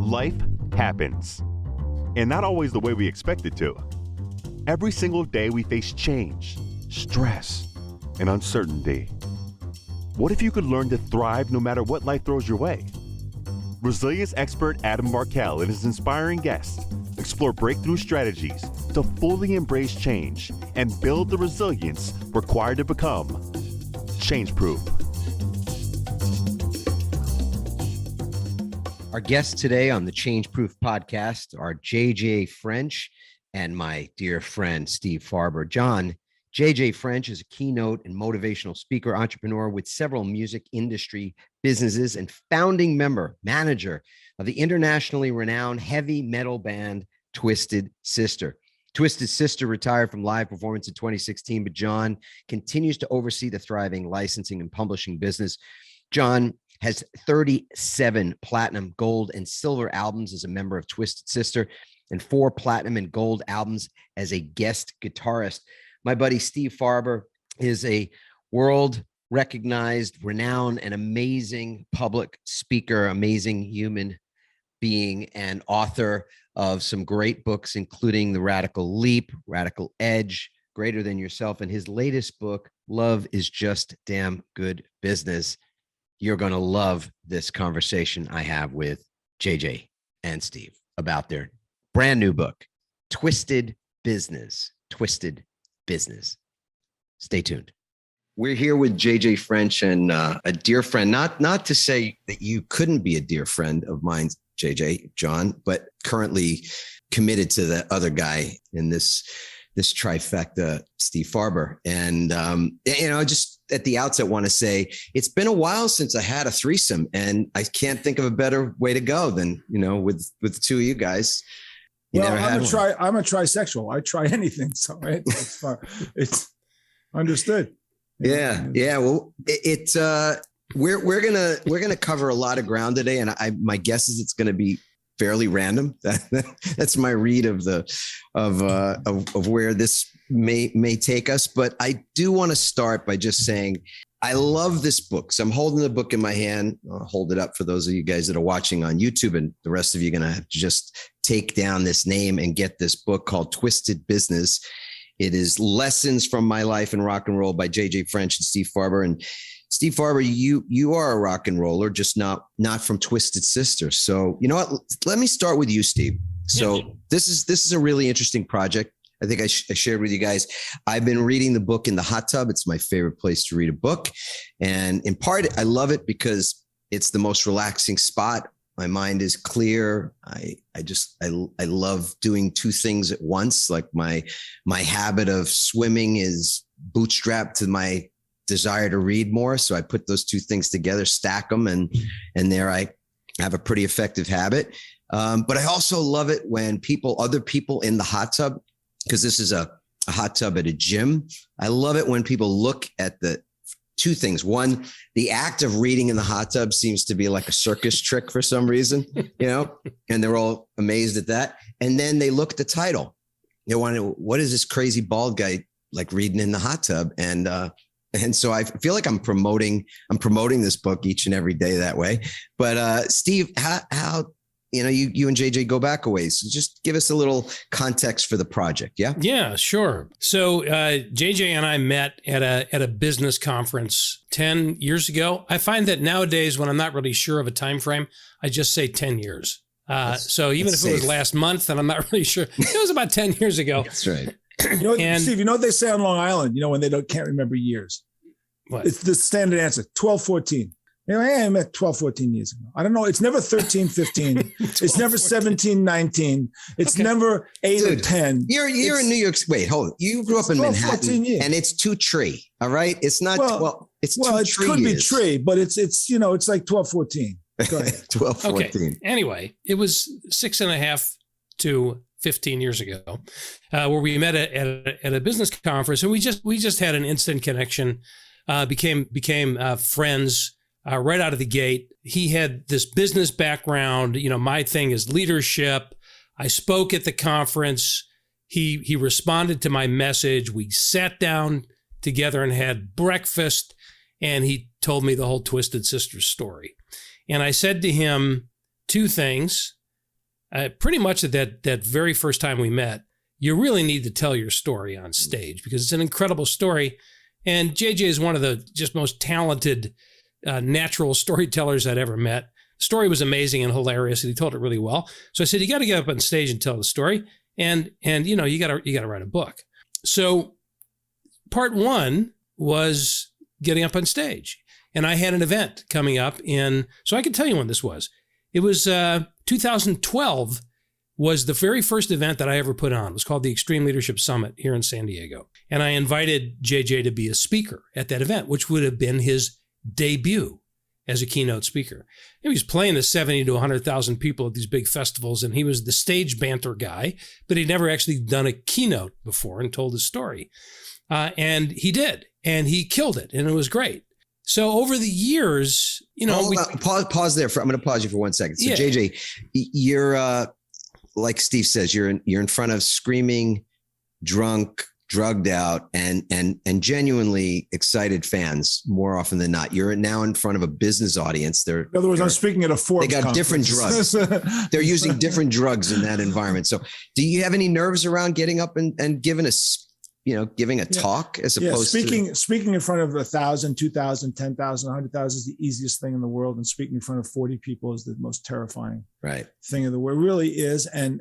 Life happens, and not always the way we expect it to. Every single day we face change, stress, and uncertainty. What if you could learn to thrive no matter what life throws your way? Resilience expert Adam Markel and his inspiring guests explore breakthrough strategies to fully embrace change and build the resilience required to become change-proof. Our guests today on the Change Proof podcast are JJ French and my dear friend, Steve Farber. John, JJ French is a keynote and motivational speaker, entrepreneur with several music industry businesses and founding manager of the internationally renowned heavy metal band Twisted Sister. Twisted Sister retired from live performance in 2016, but John continues to oversee the thriving licensing and publishing business. John has 37 platinum, gold, and silver albums as a member of Twisted Sister and 4 platinum and gold albums as a guest guitarist. My buddy Steve Farber is a world-recognized, renowned, and amazing public speaker, amazing human being, and author of some great books, including The Radical Leap, Radical Edge, Greater Than Yourself, and his latest book, Love is Just Damn Good Business. You're going to love this conversation I have with JJ and Steve about their brand new book, Twisted Business. Twisted Business. Stay tuned. We're here with JJ French and a dear friend, not to say that you couldn't be a dear friend of mine, JJ, John, but currently committed to the other guy in this trifecta, Steve Farber. And, just at the outset want to say, it's been a while since I had a threesome, and I can't think of a better way to go than, with the two of you guys. I'm a trisexual. I try anything. So it's understood. Yeah. Well, we're going to cover a lot of ground today. And my guess is it's going to be fairly random. That's my read of where this may take us. But I do want to start by just saying, I love this book. So I'm holding the book in my hand. I'll hold it up for those of you guys that are watching on YouTube, and the rest of you are going to have to just take down this name and get this book called Twisted Business. It is Lessons from My Life in Rock and Roll by JJ French and Steve Farber. And Steve Farber, you are a rock and roller, just not from Twisted Sister. So you know what? Let me start with you, Steve. So this is a really interesting project. I think I shared with you guys. I've been reading the book in the hot tub. It's my favorite place to read a book. And in part, I love it because it's the most relaxing spot. My mind is clear. I love doing two things at once. Like my habit of swimming is bootstrapped to my desire to read more. So I put those two things together, stack them, and there I have a pretty effective habit. But I also love it when other people in the hot tub, because this is a hot tub at a gym. I love it when people look at the two things. One, the act of reading in the hot tub seems to be like a circus trick for some reason, and they're all amazed at that. And then they look at the title. They want to, what is this crazy bald guy like reading in the hot tub? And so I feel like I'm promoting this book each and every day that way. But Steve, how you and JJ go back a ways. So just give us a little context for the project. Yeah. Yeah, sure. So JJ and I met at a business conference 10 years ago. I find that nowadays, when I'm not really sure of a time frame, I just say 10 years. So even if it was last month and I'm not really sure, it was about 10 years ago. That's right. Steve, you know what they say on Long Island, when they can't remember years? What? It's the standard answer, 12-14. I met 12, 14 years ago. I don't know. It's never 13, 15. It's never 17, 19. It's never 8 or 10. You're in New York. Wait, hold on. You grew up in 12, Manhattan, and it's 2 tree. All right. It's not 12. It's 2 tree. It could be tree, but it's like 12, 14. Go ahead. 12, 14. Okay. Anyway, it was 6.5 to 15 years ago, where we met at a business conference, and we just had an instant connection, became friends. Right out of the gate. He had this business background. My thing is leadership. I spoke at the conference. He responded to my message. We sat down together and had breakfast, and he told me the whole Twisted Sister story. And I said to him 2 things. pretty much at that very first time we met, you really need to tell your story on stage because it's an incredible story. And JJ is one of the just most talented natural storytellers I'd ever met. The story was amazing and hilarious, and he told it really well. So I said, you got to get up on stage and tell the story, and you know, you got to write a book. So part one was getting up on stage, and I had an event coming up so I can tell you when this was. It was 2012 was the very first event that I ever put on. It was called the Extreme Leadership Summit here in San Diego. And I invited JJ to be a speaker at that event, which would have been his debut as a keynote speaker. He was playing to 70 to 100,000 people at these big festivals, and he was the stage banter guy, but he'd never actually done a keynote before and told his story. And he did, and he killed it, and it was great. So over the years, you know, pause there. I'm going to pause you for 1 second. So yeah. JJ, you're like Steve says, you're in front of screaming, drunk, drugged out, and genuinely excited fans more often than not. You're now in front of a business audience. In other words, I'm speaking at a Forbes They got conference. different drugs. They're using different drugs in that environment. So, do you have any nerves around getting up and giving a talk as opposed to speaking in front of 1,000, 2,000, 10,000, 100,000 is the easiest thing in the world, and speaking in front of 40 people is the most terrifying thing in the world. It really is, and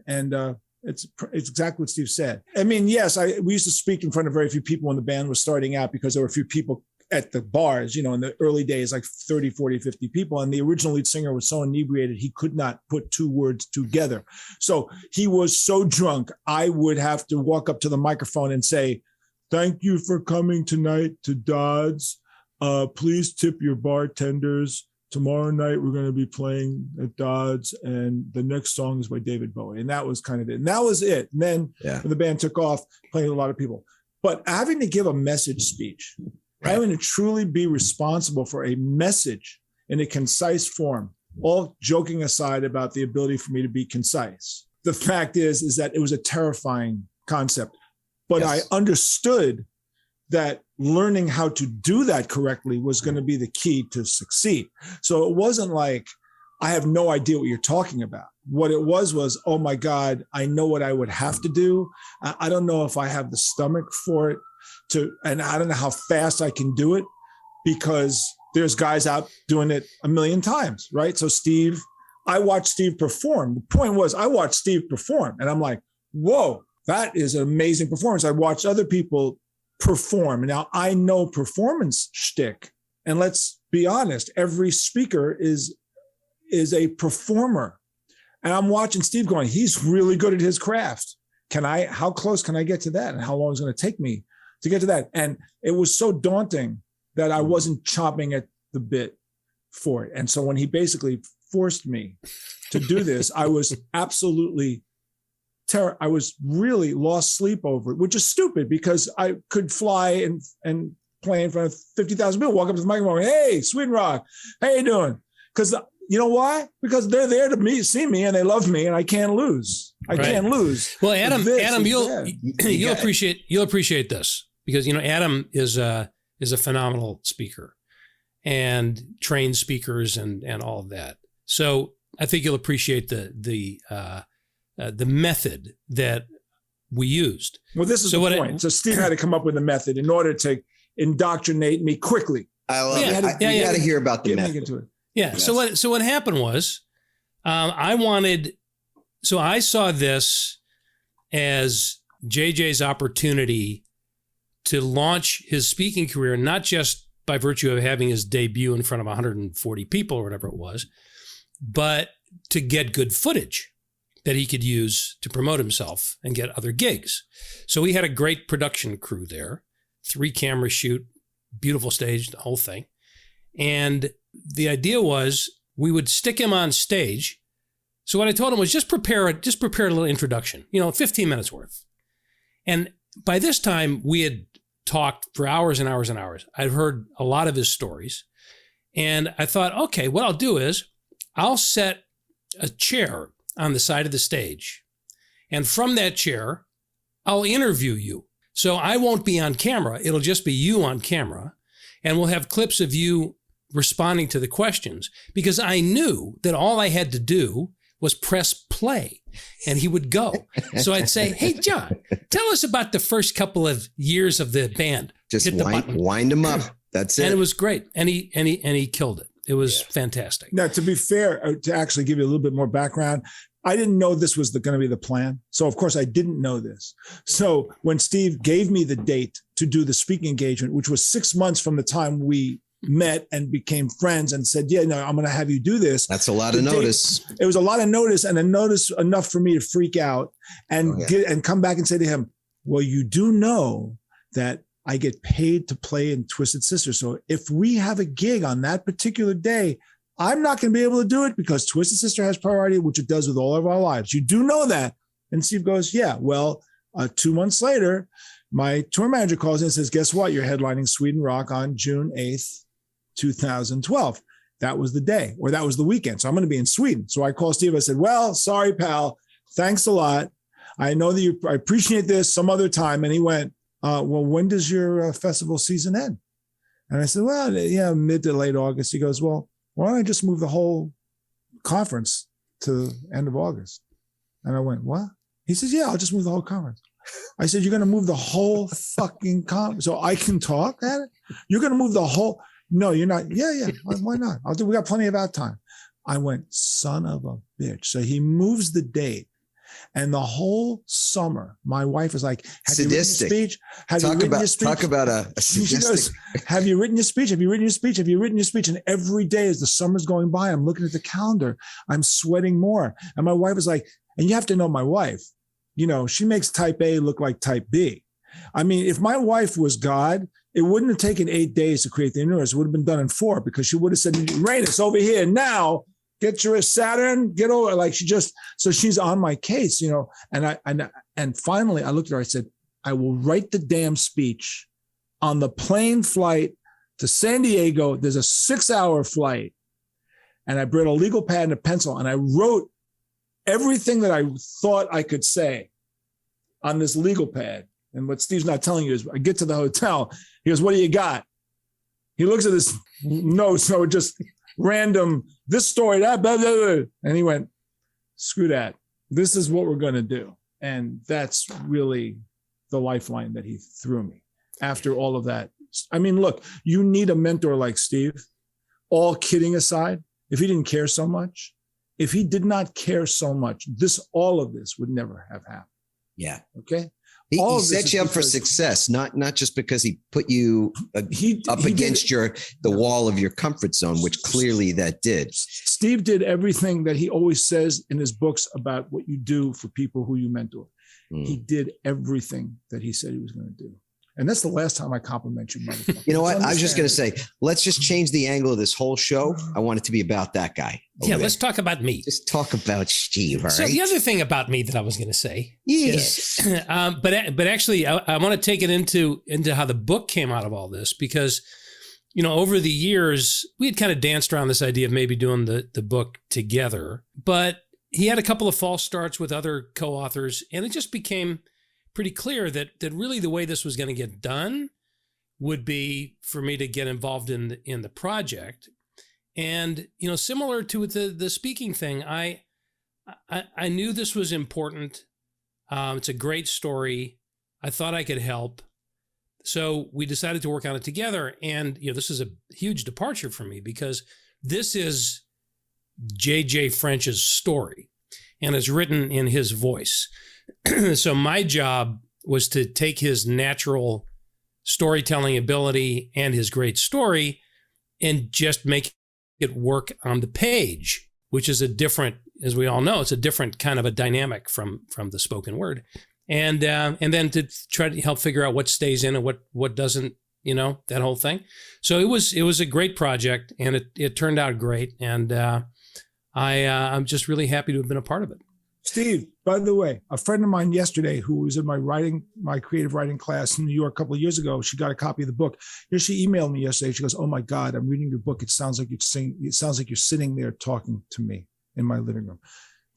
it's exactly what Steve said. I mean, yes, we used to speak in front of very few people when the band was starting out because there were a few people at the bars, you know, in the early days, like 30, 40, 50 people. And the original lead singer was so inebriated, he could not put two words together. So he was so drunk, I would have to walk up to the microphone and say, "Thank you for coming tonight to Dodd's. Please tip your bartenders. Tomorrow night, we're going to be playing at Dodd's, and the next song is by David Bowie." And that was kind of it. And that was it. And then when the band took off, playing with a lot of people. But having to give a message speech, having to truly be responsible for a message in a concise form, all joking aside about the ability for me to be concise. The fact is that it was a terrifying concept. But I understood that learning how to do that correctly was going to be the key to succeed. So it wasn't like, I have no idea what you're talking about. What it was, oh my God, I know what I would have to do. I don't know if I have the stomach for it and I don't know how fast I can do it because there's guys out doing it a million times, right? So I watched Steve perform. The point was, I watched Steve perform and I'm like, whoa, that is an amazing performance. I watched other people perform. Now I know performance shtick, and let's be honest, every speaker is a performer. And I'm watching Steve going, he's really good at his craft. How close can I get to that? And how long is it going to take me to get to that? And it was so daunting that I wasn't chomping at the bit for it. And so when he basically forced me to do this, I was absolutely I was really lost sleep over it, which is stupid because I could fly and play in front of 50,000 people, walk up to the microphone, "Hey, Sweden Rock, how you doing?" Because you know why? Because they're there to see me and they love me and I can't lose. I can't lose. Well, Adam, you'll appreciate this because, you know, Adam is a phenomenal speaker and trained speakers and all of that. So I think you'll appreciate the method that we used. Well, this is the point. So Steve had to come up with a method in order to indoctrinate me quickly. I love it. You got to hear about the method. Yeah. Yes. So what happened was, I saw this as JJ's opportunity to launch his speaking career, not just by virtue of having his debut in front of 140 people or whatever it was, but to get good footage that he could use to promote himself and get other gigs. So we had a great production crew there, 3-camera shoot, beautiful stage, the whole thing. And the idea was we would stick him on stage. So what I told him was just prepare a little introduction, 15 minutes worth. And by this time we had talked for hours and hours and hours. I'd heard a lot of his stories. And I thought, okay, what I'll do is I'll set a chair on the side of the stage. And from that chair, I'll interview you. So I won't be on camera. It'll just be you on camera. And we'll have clips of you responding to the questions because I knew that all I had to do was press play, and he would go. So I'd say, hey, John, tell us about the first couple of years of the band. Just wind him up. That's it. And it was great. And he killed it. It was fantastic. Now, to be fair, to actually give you a little bit more background, I didn't know this was going to be the plan. So, of course, I didn't know this. So when Steve gave me the date to do the speaking engagement, which was 6 months from the time we met and became friends and said, yeah, no, I'm going to have you do this. That's a lot of notice. It was a lot of notice, and a notice enough for me to freak out and and come back and say to him, well, you do know that I get paid to play in Twisted Sister. So if we have a gig on that particular day, I'm not going to be able to do it because Twisted Sister has priority, which it does with all of our lives. You do know that. And Steve goes, yeah, well, 2 months later, my tour manager calls in and says, guess what? You're headlining Sweden Rock on June 8th, 2012. That was the day, or that was the weekend. So I'm going to be in Sweden. So I called Steve. I said, well, sorry, pal. Thanks a lot. I know that I appreciate this some other time. And he went, well, when does your festival season end? And I said, well, yeah, mid to late August. He goes, well, why don't I just move the whole conference to the end of August? And I went, what? He says, yeah, I'll just move the whole conference. I said, you're going to move the whole fucking conference so I can talk at it? You're going to move the whole? No, you're not. Yeah. Why not? We got plenty of out time. I went, son of a bitch. So he moves the date. And the whole summer, my wife was like, have you written your speech? Have you written your speech? Talk about a sadistic. She goes, have you written your speech? Have you written your speech? Have you written your speech? And every day as the summer's going by, I'm looking at the calendar. I'm sweating more. And my wife was like, and you have to know my wife, she makes type A look like type B. I mean, if my wife was God, it wouldn't have taken 8 days to create the universe. It would have been done in 4 because she would have said, Uranus over here now. Get your Saturn, get over. Like so she's on my case, and finally I looked at her, I said, I will write the damn speech on the plane flight to San Diego. There's a 6-hour flight. And I brought a legal pad and a pencil and I wrote everything that I thought I could say on this legal pad. And what Steve's not telling you is I get to the hotel. He goes, what do you got? He looks at this note. So just random, this story, that, blah, blah, blah. And he went, screw that. This is what we're going to do. And that's really the lifeline that he threw me after all of that. I mean, look, you need a mentor like Steve. All kidding aside, if he didn't care so much, if he did not care so much, all of this would never have happened. Yeah. Okay. He set you up for success, not just because he put you up against the wall of your comfort zone, which clearly that did. Steve did everything that he always says in his books about what you do for people who you mentor. He did everything that he said he was going to do. And that's the last time I compliment you, motherfucker. You know what? I was just going to say, let's just change the angle of this whole show. I want it to be about that guy. Yeah, let's talk about me. Just talk about Steve, all so right? The other thing about me that I was going to say is, but actually, I want to take it into how the book came out of all this because, over the years, we had kind of danced around this idea of maybe doing the book together. But he had a couple of false starts with other co-authors, and it just became pretty clear that really the way this was going to get done would be for me to get involved in the project. And, similar to the speaking thing, I knew this was important. It's a great story. I thought I could help. So we decided to work on it together. And, this is a huge departure for me because this is J.J. French's story and it's written in his voice. So my job was to take his natural storytelling ability and his great story and just make it work on the page, which is a different, as we all know, it's a different kind of a dynamic from the spoken word. And then to try to help figure out what stays in and what doesn't, that whole thing. So it was a great project and it turned out great. And I'm just really happy to have been a part of it. Steve, by the way, a friend of mine yesterday who was in my creative writing class in New York a couple of years ago, she got a copy of the book. She emailed me yesterday. She goes, "Oh my God, I'm reading your book. It sounds like you're sitting there talking to me in my living room."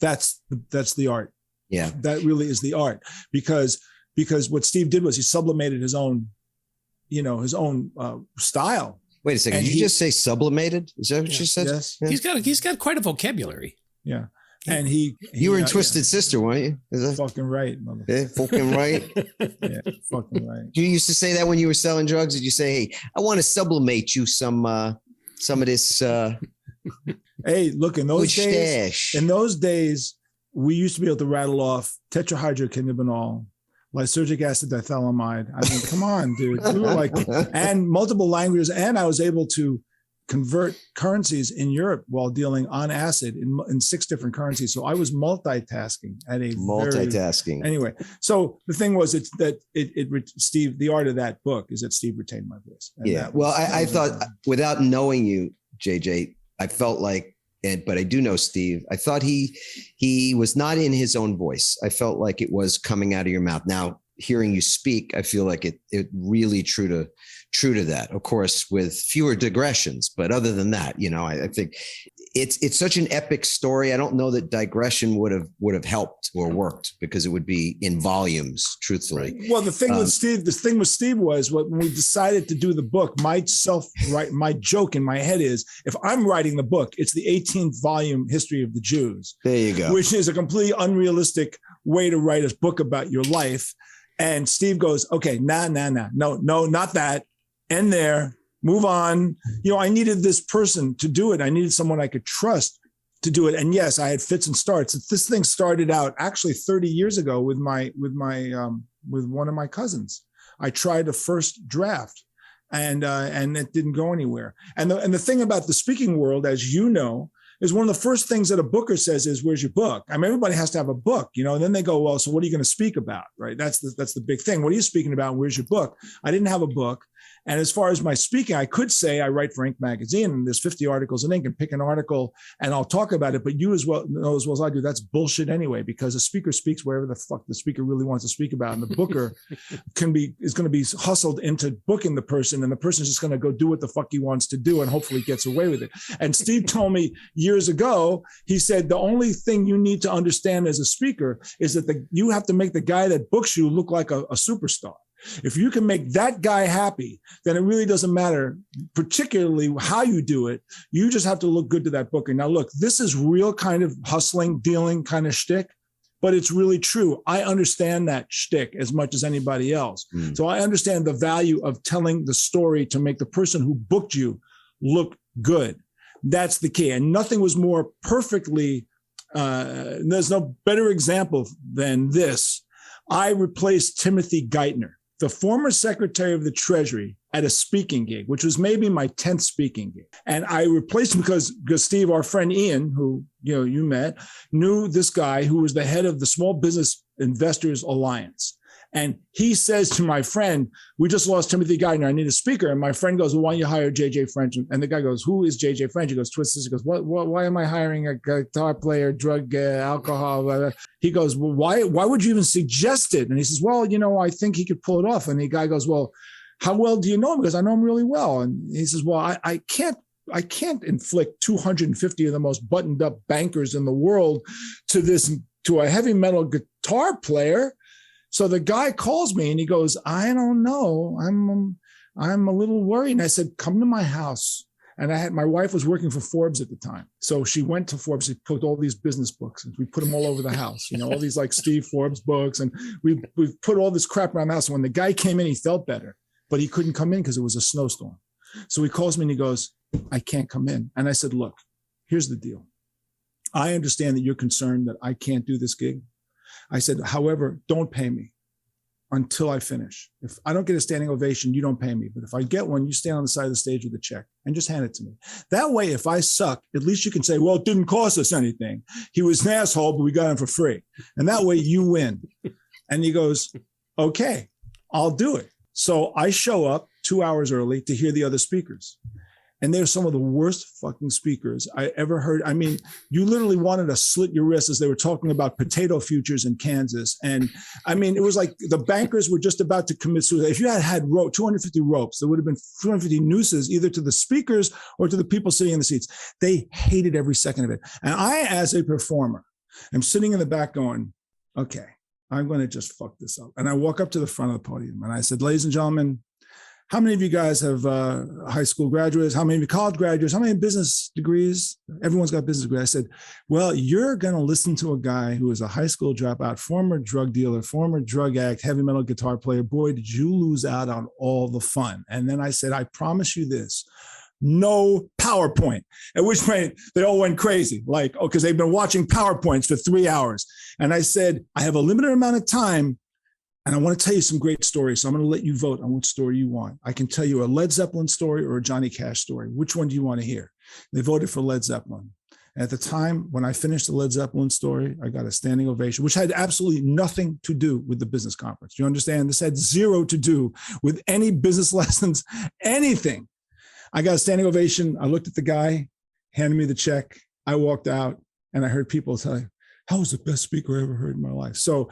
That's the art. Yeah, that really is the art because what Steve did was he sublimated his own style. Wait a second. Did you just say sublimated? Is that what you said? Yes. Yeah. He's got quite a vocabulary. Yeah. And you were in Twisted Sister, weren't you? Is that fucking right, yeah, fucking right? Yeah, fucking right. You used to say that when you were selling drugs? Did you say, hey, I want to sublimate you some of this Hey, look, in those stash. days, we used to be able to rattle off tetrahydrocannabinol, lysergic acid diethylamide. I mean, come on, dude. We were like, and multiple languages. And I was able to convert currencies in Europe while dealing on acid in 6 different currencies. So I was multitasking anyway. So the thing was, Steve, the art of that book is that Steve retained my voice. I thought, without knowing you, JJ, I felt like, but I do know Steve. I thought he was not in his own voice. I felt like it was coming out of your mouth. Now, hearing you speak, I feel like it really true to that. Of course, with fewer digressions, but other than that, I think it's such an epic story. I don't know that digression would have helped or worked, because it would be in volumes, truthfully. Well, the thing with Steve was, when we decided to do the book, my joke in my head is, if I'm writing the book, it's the 18th volume history of the Jews. There you go. Which is a completely unrealistic way to write a book about your life. And Steve goes, okay, no, not that. End there, move on. I needed this person to do it. I needed someone I could trust to do it. And yes, I had fits and starts. This thing started out actually 30 years ago with one of my cousins. I tried a first draft, and it didn't go anywhere. And the thing about the speaking world, as you know, is one of the first things that a booker says is, where's your book? I mean, everybody has to have a book, and then they go, well, so what are you going to speak about? Right. That's the big thing. What are you speaking about? Where's your book? I didn't have a book. And as far as my speaking, I could say I write for Inc. magazine, and there's 50 articles in Inc. and pick an article and I'll talk about it. But you know as well as I do, that's bullshit anyway, because a speaker speaks wherever the fuck the speaker really wants to speak about. And the booker is going to be hustled into booking the person, and the person's just going to go do what the fuck he wants to do and hopefully gets away with it. And Steve told me years ago, he said, the only thing you need to understand as a speaker is that you have to make the guy that books you look like a superstar. If you can make that guy happy, then it really doesn't matter, particularly how you do it. You just have to look good to that booker. Now, look, this is real kind of hustling, dealing kind of shtick, but it's really true. I understand that shtick as much as anybody else. So I understand the value of telling the story to make the person who booked you look good. That's the key. And nothing was more perfectly, there's no better example than this. I replaced Timothy Geithner, the former Secretary of the Treasury, at a speaking gig, which was maybe my 10th speaking gig. And I replaced him because Steve, our friend Ian, who you met, knew this guy who was the head of the Small Business Investors Alliance. And he says to my friend, we just lost Timothy Geithner, I need a speaker. And my friend goes, well, why don't you hire JJ French? And the guy goes, who is JJ French? He goes, Twisted. He goes, why am I hiring a guitar player, drug, alcohol? Blah, blah. He goes, well, why would you even suggest it? And he says, well, I think he could pull it off. And the guy goes, well, how well do you know him? Because I know him really well. And he says, well, I can't inflict 250 of the most buttoned up bankers in the world to a heavy metal guitar player. So the guy calls me and he goes, I don't know. I'm a little worried. And I said, come to my house. And my wife was working for Forbes at the time. So she went to Forbes, she put all these business books and we put them all over the house, all these like Steve Forbes books. And we put all this crap around the house. And when the guy came in, he felt better, but he couldn't come in because it was a snowstorm. So he calls me and he goes, I can't come in. And I said, look, here's the deal. I understand that you're concerned that I can't do this gig. I said, however, don't pay me until I finish. If I don't get a standing ovation, you don't pay me. But if I get one, you stand on the side of the stage with a check and just hand it to me. That way, if I suck, at least you can say, well, it didn't cost us anything. He was an asshole, but we got him for free. And that way you win. And he goes, okay, I'll do it. So I show up 2 hours early to hear the other speakers. And they're some of the worst fucking speakers I ever heard. I mean, you literally wanted to slit your wrists as they were talking about potato futures in Kansas. And I mean, it was like the bankers were just about to commit suicide. If you had 250 ropes, there would have been 250 nooses either to the speakers or to the people sitting in the seats. They hated every second of it. And I, as a performer, am sitting in the back going, okay, I'm going to just fuck this up. And I walk up to the front of the podium and I said, ladies and gentlemen, how many of you guys have high school graduates? How many of you college graduates? How many business degrees? Everyone's got business degrees. I said, well, you're going to listen to a guy who is a high school dropout, former drug dealer, former drug addict, heavy metal guitar player. Boy, did you lose out on all the fun. And then I said, I promise you this. No PowerPoint. At which point they all went crazy, like, oh, because they've been watching PowerPoints for 3 hours. And I said, I have a limited amount of time, and I want to tell you some great stories. So I'm going to let you vote on what story you want. I can tell you a Led Zeppelin story or a Johnny Cash story. Which one do you want to hear? They voted for Led Zeppelin. And at the time, when I finished the Led Zeppelin story, I got a standing ovation, which had absolutely nothing to do with the business conference. You understand? This had zero to do with any business lessons, anything. I got a standing ovation. I looked at the guy, handed me the check. I walked out, and I heard people tell me, that was the best speaker I ever heard in my life. So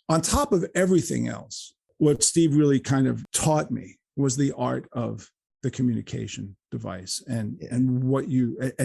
on top of everything else, what Steve really kind of taught me was the art of the communication device and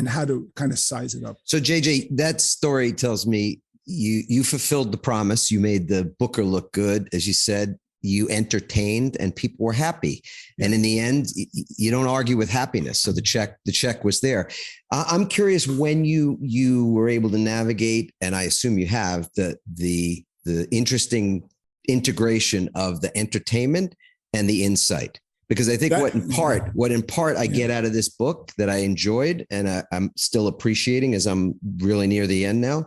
how to kind of size it up. So JJ, that story tells me you fulfilled the promise. You made the booker look good, as you said. You entertained and people were happy. And in the end, you don't argue with happiness. So the check was there. I'm curious when you were able to navigate, and I assume you have, the interesting integration of the entertainment and the insight. Because I think what in part I get out of this book that I enjoyed and I'm still appreciating as I'm really near the end now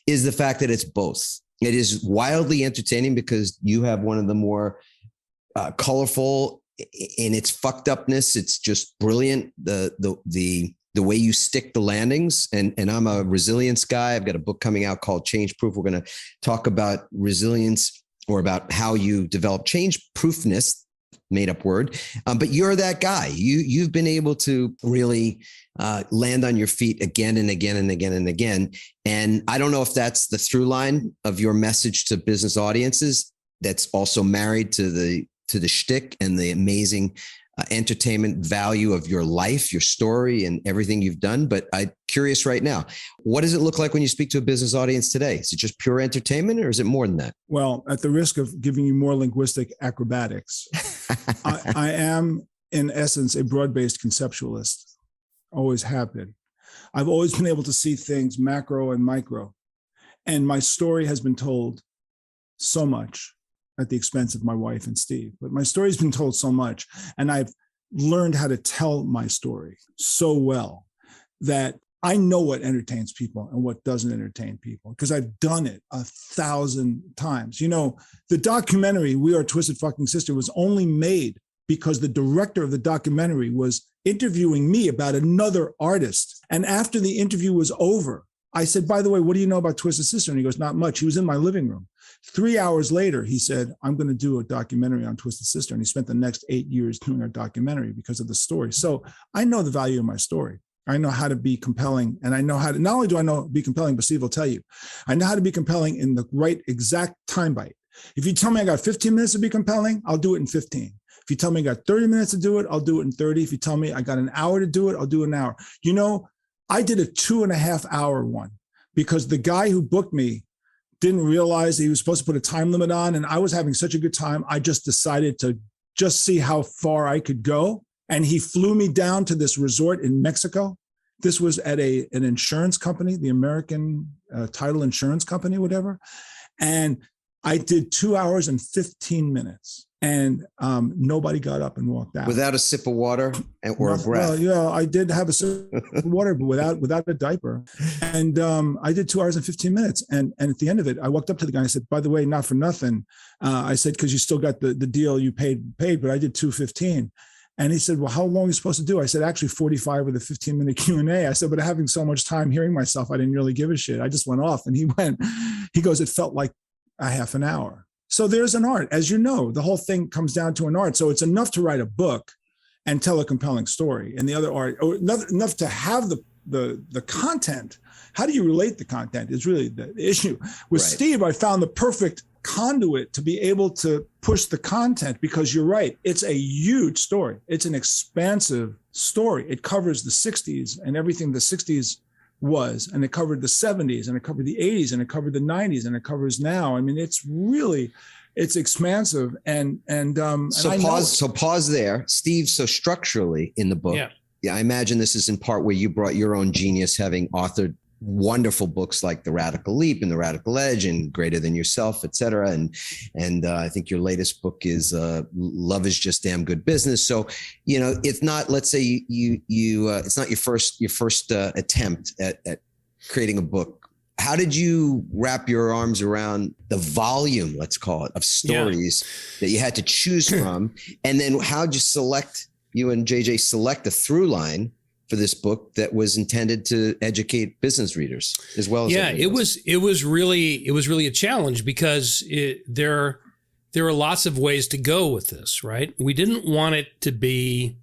is the fact that it's both. It is wildly entertaining because you have one of the more colorful in its fucked upness. It's just brilliant. The way you stick the landings, and I'm a resilience guy. I've got a book coming out called Change Proof. We're going to talk about resilience or about how you develop change proofness, made up word. But you're that guy. You've been able to really land on your feet again and again and again and again. And I don't know if that's the through line of your message to business audiences that's also married to the shtick and the amazing entertainment value of your life, your story, and everything you've done. But I'm curious right now, what does it look like when you speak to a business audience today? Is it just pure entertainment or is it more than that? Well, at the risk of giving you more linguistic acrobatics, I am in essence a broad-based conceptualist, always have been. I've always been able to see things macro and micro. And my story has been told so much at the expense of my wife and Steve. But my story's been told so much, and I've learned how to tell my story so well that I know what entertains people and what doesn't entertain people because I've done it 1,000 times. You know, the documentary, We Are Twisted Fucking Sister, was only made because the director of the documentary was interviewing me about another artist. And after the interview was over, I said, by the way, what do you know about Twisted Sister? And he goes, not much. He was in my living room. 3 hours later, he said, I'm going to do a documentary on Twisted Sister. And he spent the next 8 years doing our documentary because of the story. So I know the value of my story. I know how to be compelling. And I know how to, not only do I know be compelling, but Steve will tell you, I know how to be compelling in the right exact time bite. If you tell me I got 15 minutes to be compelling, I'll do it in 15. If you tell me I got 30 minutes to do it, I'll do it in 30. If you tell me I got an hour to do it, I'll do an hour. You know, I did a 2.5 hour one because the guy who booked me didn't realize he was supposed to put a time limit on. And I was having such a good time. I just decided to just see how far I could go. And he flew me down to this resort in Mexico. This was at an insurance company, the American Title Insurance Company, whatever. And I did 2 hours and 15 minutes. And nobody got up and walked out. Without a sip of water or a breath? Well, yeah, I did have a sip of water, but without a diaper. And I did 2 hours and 15 minutes. And at the end of it, I walked up to the guy and I said, by the way, not for nothing. I said, because you still got the deal you paid, but I did 2:15. And he said, well, how long are you supposed to do? I said, actually 45 with a 15-minute Q&A. I said, but having so much time hearing myself, I didn't really give a shit. I just went off. And he goes, it felt like a half an hour. So there's an art. As you know, the whole thing comes down to an art. So it's enough to write a book and tell a compelling story. And the other art, or enough to have the content. How do you relate the content is really the issue. With right. Steve, I found the perfect conduit to be able to push the content because you're right. It's a huge story. It's an expansive story. It covers the 60s and everything the 60s was, and it covered the 70s, and it covered the 80s, and it covered the 90s, and it covers now. I mean, it's expansive. So pause there, Steve. So structurally in the book, I imagine this is in part where you brought your own genius, having authored wonderful books like The Radical Leap and The Radical Edge and Greater Than Yourself, et cetera. And I think your latest book is Love is Just Damn Good Business. So, it's not, let's say it's not your first attempt at creating a book. How did you wrap your arms around the volume, let's call it, of stories that you had to choose from? And then how'd you and JJ select a through line for this book that was intended to educate business readers as well as it was really a challenge, because there are lots of ways to go with this, right? We didn't want it to be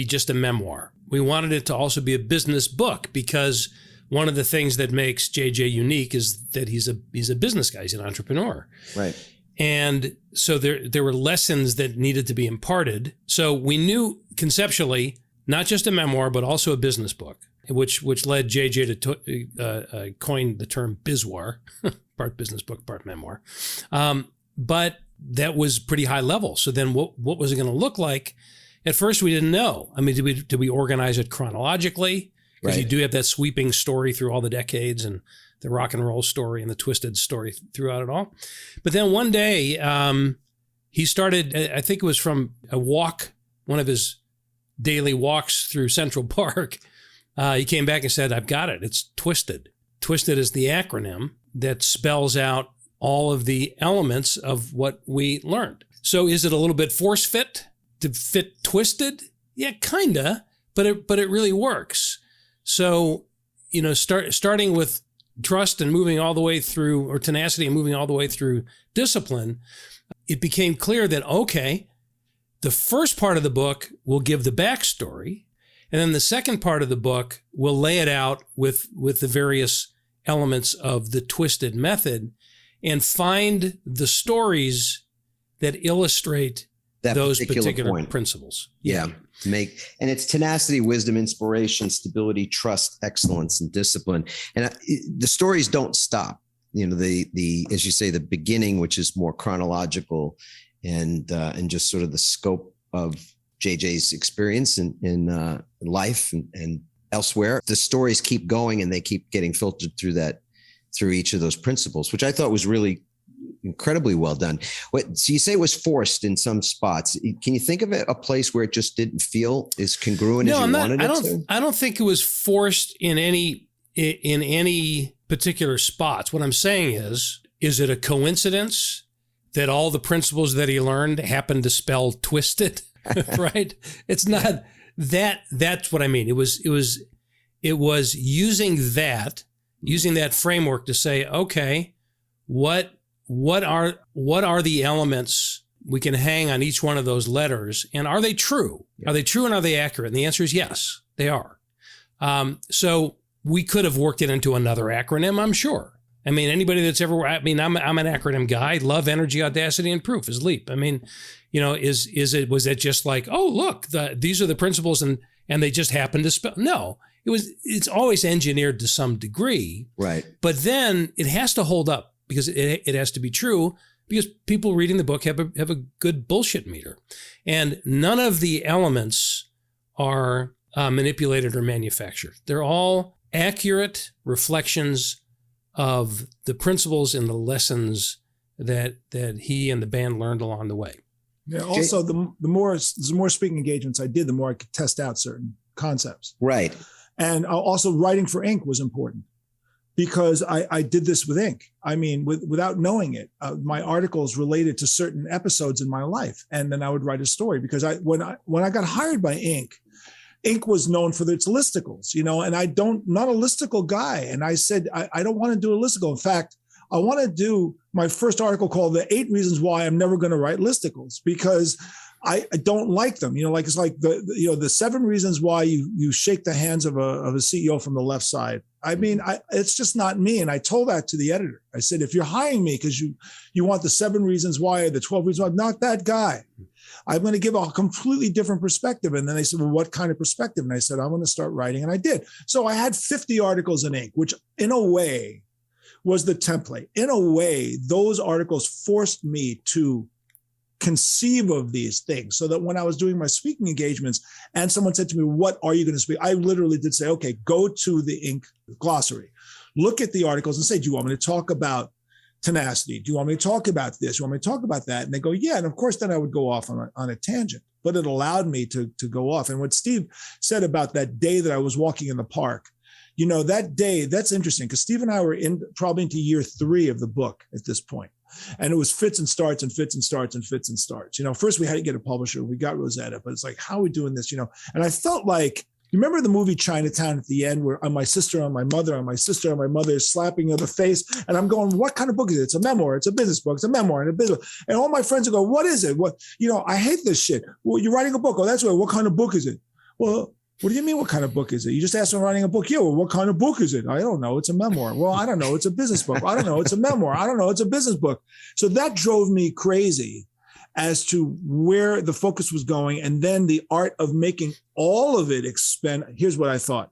just a memoir. We wanted it to also be a business book, because one of the things that makes JJ unique is that he's a business guy, he's an entrepreneur. Right. And so there were lessons that needed to be imparted. So we knew conceptually, not just a memoir, but also a business book, which led JJ to coin the term bizwar, part business book, part memoir. But that was pretty high level. So then what was it going to look like? At first, we didn't know. I mean, did we organize it chronologically? Because you do have that sweeping story through all the decades, and the rock and roll story and the twisted story throughout it all. But then one day, he started, I think it was from a walk, one of his daily walks through Central Park, he came back and said, I've got it. It's Twisted. Twisted is the acronym that spells out all of the elements of what we learned. So is it a little bit force fit to fit Twisted? Yeah, kinda, but it really works. So, starting with trust and moving all the way through, or tenacity and moving all the way through discipline, it became clear that, okay, the first part of the book will give the backstory, and then the second part of the book will lay it out with the various elements of the Twisted method, and find the stories that illustrate those particular principles. Yeah. And it's tenacity, wisdom, inspiration, stability, trust, excellence, and discipline. And the stories don't stop. The as you say, the beginning, which is more chronological, and just sort of the scope of JJ's experience in life and elsewhere. The stories keep going, and they keep getting filtered through each of those principles, which I thought was really incredibly well done. So you say it was forced in some spots. Can you think of a place where it just didn't feel as congruent as you wanted it to? I don't think it was forced in any particular spots. What I'm saying is it a coincidence that all the principles that he learned happened to spell Twisted? Right? It's not that. That's what I mean. It was using that framework to say, okay, what are the elements we can hang on each one of those letters, and are they true? Yeah. Are they true, and are they accurate? And the answer is yes, they are. So we could have worked it into another acronym, I'm sure. I mean, anybody that's ever, I'm an acronym guy. Love, energy, audacity, and proof is LEAP. I mean, was it just like, oh, look, these are the principles and they just happen to spell? No, it's always engineered to some degree. Right. But then it has to hold up, because it has to be true, because people reading the book have a good bullshit meter. And none of the elements are manipulated or manufactured. They're all accurate reflections of the principles and the lessons that he and the band learned along the way. Yeah. Also, the more speaking engagements I did, the more I could test out certain concepts. Right. And also writing for Inc. was important, because I did this with Inc. I mean, without knowing it, my articles related to certain episodes in my life, and then I would write a story. Because when I got hired by Inc. was known for its listicles, and not a listicle guy. And I said, I don't want to do a listicle. In fact, I want to do my first article called The 8 Reasons Why I'm Never Going to Write Listicles, because I don't like them. It's like the 7 reasons why you shake the hands of a CEO from the left side. I mean, it's just not me. And I told that to the editor. I said, if you're hiring me because you want the 7 reasons why or the 12 reasons why, I'm not that guy. I'm going to give a completely different perspective. And then they said, well, what kind of perspective? And I said, I'm going to start writing. And I did. So I had 50 articles in ink, which in a way was the template. In a way, those articles forced me to conceive of these things, so that when I was doing my speaking engagements and someone said to me, what are you going to speak? I literally did say, okay, go to the ink glossary, look at the articles and say, do you want me to talk about tenacity? Do you want me to talk about this? Do you want me to talk about that? And they go, yeah. And of course, then I would go off on a tangent, but it allowed me to go off. And what Steve said about that day that I was walking in the park, you know, that day, that's interesting because Steve and I were probably into year 3 of the book at this point. And it was fits and starts and fits and starts and fits and starts. You know, first we had to get a publisher. We got Rosetta, but it's like, how are we doing this? You know, and I felt like, you remember the movie Chinatown at the end where on my sister, on my mother, on my sister, on my mother is slapping her the face. And I'm going, what kind of book is it? It's a memoir. It's a business book. It's a memoir and a business. And all my friends go, what is it? What, you know, I hate this shit. Well, you're writing a book. Oh, that's right. What kind of book is it? Well, what do you mean, what kind of book is it? You just asked me writing a book. Yeah, well, what kind of book is it? I don't know. It's a memoir. Well, I don't know. It's a business book. I don't know. It's a memoir. I don't know. It's a business book. So that drove me crazy as to where the focus was going. And then the art of making all of it expend. Here's what I thought.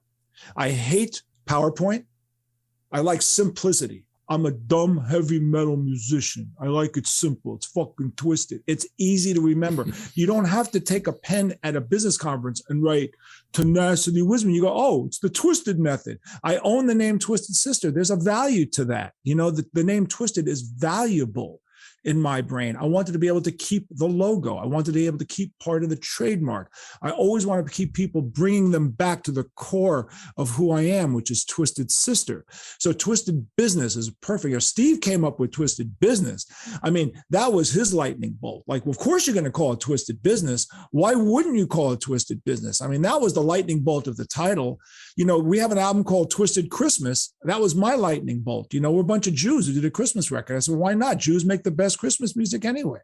I hate PowerPoint. I like simplicity. I'm a dumb heavy metal musician. I like it simple. It's fucking twisted. It's easy to remember. You don't have to take a pen at a business conference and write tenacity, wisdom. You go, oh, it's the Twisted method. I own the name Twisted Sister. There's a value to that. You know, the name Twisted is valuable in my brain. I wanted to be able to keep the logo. I wanted to be able to keep part of the trademark. I always wanted to keep people bringing them back to the core of who I am, which is Twisted Sister. So Twisted Business is perfect. Or Steve came up with Twisted Business. I mean, that was his lightning bolt. Like, of course you're going to call it Twisted Business. Why wouldn't you call it Twisted Business? I mean, that was the lightning bolt of the title. You know, we have an album called Twisted Christmas. That was my lightning bolt. You know, we're a bunch of Jews who did a Christmas record. I said, why not? Jews make the best Christmas music anyway.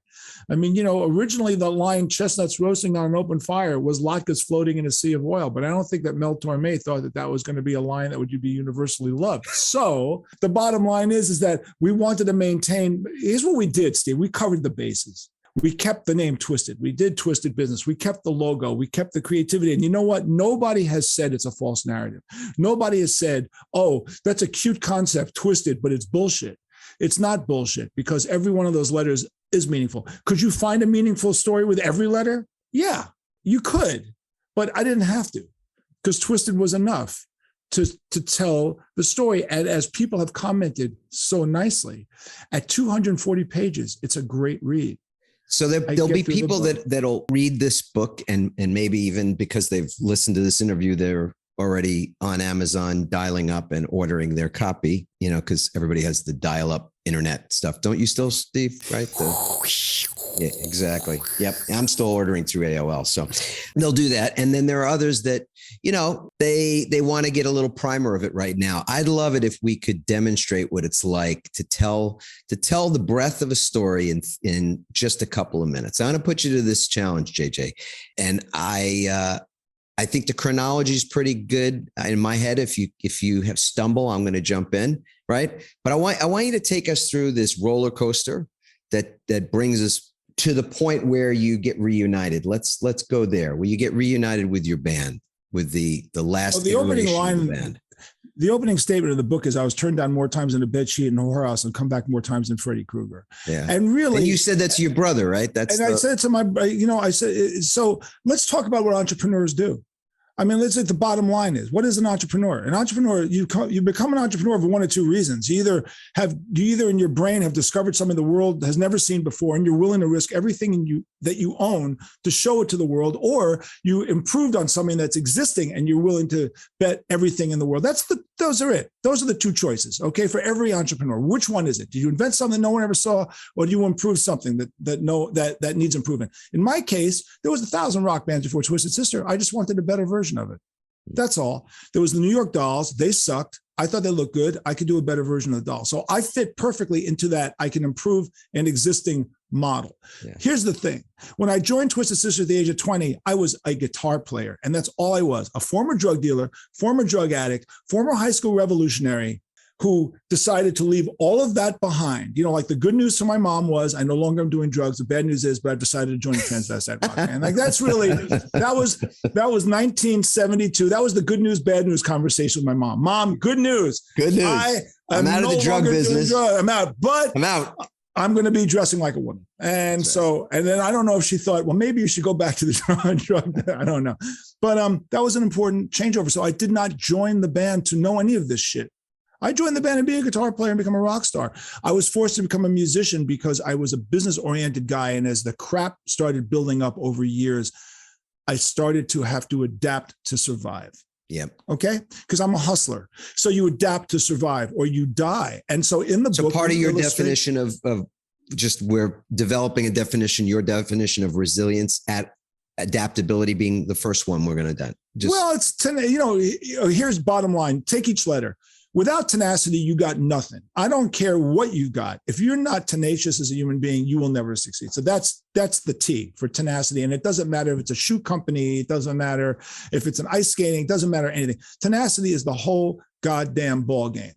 I mean, you know, originally the line chestnuts roasting on an open fire was latkes floating in a sea of oil, but I don't think that Mel Torme thought that that was going to be a line that would be universally loved. So the bottom line is that we wanted to maintain, here's what we did, Steve. We covered the bases. We kept the name Twisted. We did Twisted Business. We kept the logo. We kept the creativity. And you know what? Nobody has said it's a false narrative. Nobody has said, oh, that's a cute concept, Twisted, but it's bullshit. It's not bullshit because every one of those letters is meaningful. Could you find a meaningful story with every letter? Yeah, you could, but I didn't have to because Twisted was enough to tell the story. And as people have commented so nicely, at 240 pages, it's a great read. So there'll be people that'll read this book and maybe even because they've listened to this interview, they're already on Amazon dialing up and ordering their copy, you know, because everybody has the dial up internet stuff. Don't you still, Steve? Right? Yeah, exactly. Yep. I'm still ordering through AOL. So they'll do that. And then there are others that, you know, they want to get a little primer of it right now. I'd love it if we could demonstrate what it's like to tell the breadth of a story in just a couple of minutes. I'm going to put you to this challenge, JJ. And I think the chronology is pretty good in my head. If you have stumble, I'm going to jump in, right? But I want you to take us through this roller coaster that brings us to the point where you get reunited. Let's go there. Where you get reunited with your band, with the last the opening line of the band. The opening statement of the book is I was turned down more times in a bedsheet in a whorehouse and come back more times than Freddy Krueger. Yeah. And really, and you said that's your brother, right? I said to my, you know, I said, so let's talk about what entrepreneurs do. I mean, let's say the bottom line is, what is an entrepreneur? An entrepreneur, you become an entrepreneur for one of two reasons. You either in your brain have discovered something the world has never seen before, and you're willing to risk everything that you own to show it to the world, or you improved on something that's existing and you're willing to bet everything in the world. Those are it. Those are the two choices. Okay, for every entrepreneur, which one is it? Did you invent something no one ever saw, or do you improve something that needs improvement? In my case, there was 1,000 rock bands before Twisted Sister. I just wanted a better version of it. That's all. There was the New York Dolls. They sucked. I thought they looked good. I could do a better version of the doll. So I fit perfectly into that. I can improve an existing model. Yeah. Here's the thing. When I joined Twisted Sister at the age of 20, I was a guitar player, and that's all I was. A former drug dealer, former drug addict, former high school revolutionary who decided to leave all of that behind. You know, like the good news to my mom was, I no longer am doing drugs. The bad news is, but I've decided to join the transvestite rock band. Like that's really, that was 1972. That was the good news, bad news conversation with my mom. Mom, good news. Good news. I'm out of the drug business. I'm out, but I'm out. I'm going to be dressing like a woman. And so, and then I don't know if she thought, well, maybe you should go back to the drug. I don't know. But that was an important changeover. So I did not join the band to know any of this shit. I joined the band and be a guitar player and become a rock star. I was forced to become a musician because I was a business-oriented guy. And as the crap started building up over years, I started to have to adapt to survive. Yep. Okay. Because I'm a hustler. So you adapt to survive or you die. And so in the book. So part of your definition of just we're developing a definition, your definition of resilience at adaptability being the first one we're going to do. Well, it's, here's bottom line. Take each letter. Without tenacity, you got nothing. I don't care what you got. If you're not tenacious as a human being, you will never succeed. So that's the T for tenacity. And it doesn't matter if it's a shoe company. It doesn't matter if it's an ice skating. It doesn't matter anything. Tenacity is the whole goddamn ball game.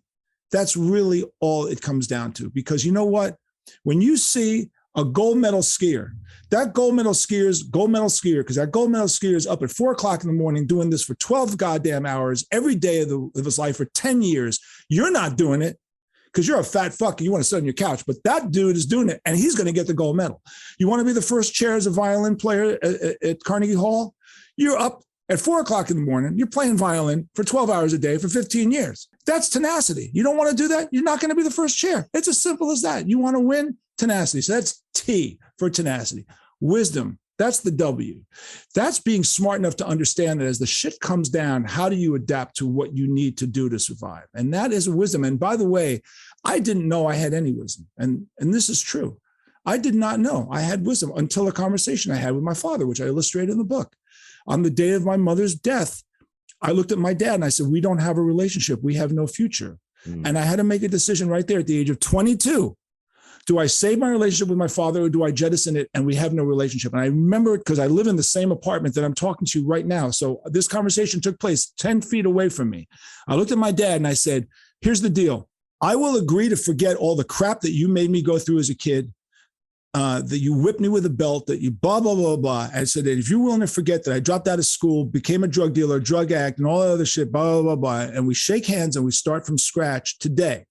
That's really all it comes down to. Because you know what? When you see a gold medal skier, that gold medal skier, because that gold medal skier is up at 4:00 in the morning doing this for 12 goddamn hours every day of his life for 10 years. You're not doing it because you're a fat fuck and you want to sit on your couch, but that dude is doing it and he's going to get the gold medal. You want to be the first chair as a violin player at Carnegie Hall? You're up at 4:00 in the morning. You're playing violin for 12 hours a day for 15 years. That's tenacity. You don't want to do that? You're not going to be the first chair. It's as simple as that. You want to win? Tenacity. So that's T for tenacity. Wisdom. That's the W. That's being smart enough to understand that as the shit comes down, how do you adapt to what you need to do to survive? And that is wisdom. And by the way, I didn't know I had any wisdom. And this is true. I did not know I had wisdom until a conversation I had with my father, which I illustrated in the book. On the day of my mother's death, I looked at my dad and I said, we don't have a relationship. We have no future. And I had to make a decision right there at the age of 22. Do I save my relationship with my father or do I jettison it and we have no relationship? And I remember it because I live in the same apartment that I'm talking to you right now. So this conversation took place 10 feet away from me. I looked at my dad and I said, here's the deal. I will agree to forget all the crap that you made me go through as a kid, that you whipped me with a belt, that you blah, blah, blah, blah. I said that if you're willing to forget that I dropped out of school, became a drug dealer, drug addict, and all that other shit, blah, blah, blah, blah, and we shake hands and we start from scratch today,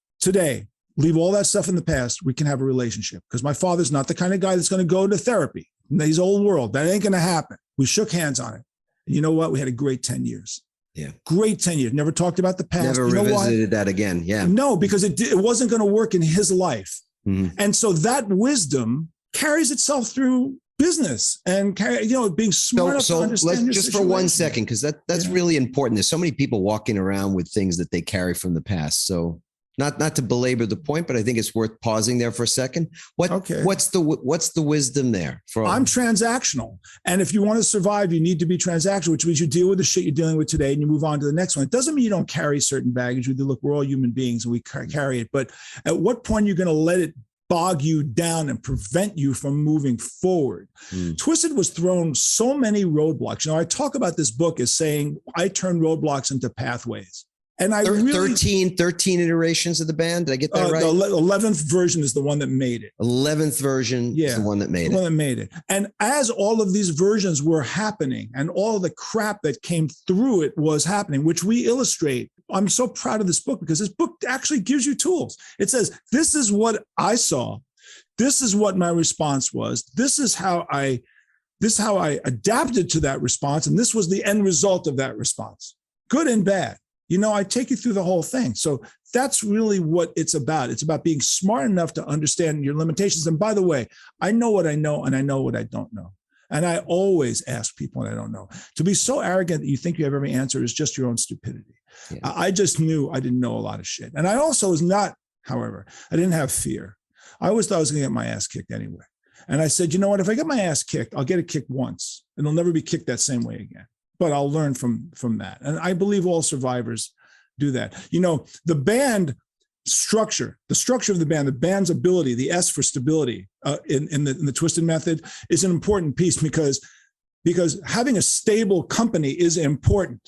leave all that stuff in the past, we can have a relationship. Because my father's not the kind of guy that's going to go to therapy in his old world. That ain't going to happen. We shook hands on it. And you know what? We had a great 10 years. Yeah. Great 10 years. Never talked about the past. Never revisited that again. Yeah. No, because it wasn't going to work in his life. Mm-hmm. And so that wisdom carries itself through business and being smart enough to understand let's just for 1 second, because that's really important. There's so many people walking around with things that they carry from the past. So not to belabor the point, but I think it's worth pausing there for a second. What's the wisdom there? I'm transactional. And if you want to survive, you need to be transactional, which means you deal with the shit you're dealing with today and you move on to the next one. It doesn't mean you don't carry certain baggage. Look, we're all human beings and we carry it. But at what point are you going to let it bog you down and prevent you from moving forward? Twisted was thrown so many roadblocks. I talk about this book as saying I turn roadblocks into pathways. And I 13 iterations of the band. Did I get that right? The 11th version is the one that made it. 11th version is the one that made it. The one that made it. And as all of these versions were happening and all the crap that came through it was happening, which we illustrate. I'm so proud of this book because this book actually gives you tools. It says, this is what I saw. This is what my response was. This is how I adapted to that response. And this was the end result of that response, good and bad. I take you through the whole thing. So that's really what it's about. It's about being smart enough to understand your limitations. And by the way, I know what I know and I know what I don't know. And I always ask people what I don't know. To be so arrogant that you think you have every answer is just your own stupidity. Yeah. I just knew I didn't know a lot of shit. And I also was not, however, I didn't have fear. I always thought I was going to get my ass kicked anyway. And I said, you know what, if I get my ass kicked, I'll get it kicked once and it'll never be kicked that same way again. But I'll learn from that. And I believe all survivors do that. The band structure, the structure of the band's ability, the S for stability in the Twisted method is an important piece because having a stable company is important.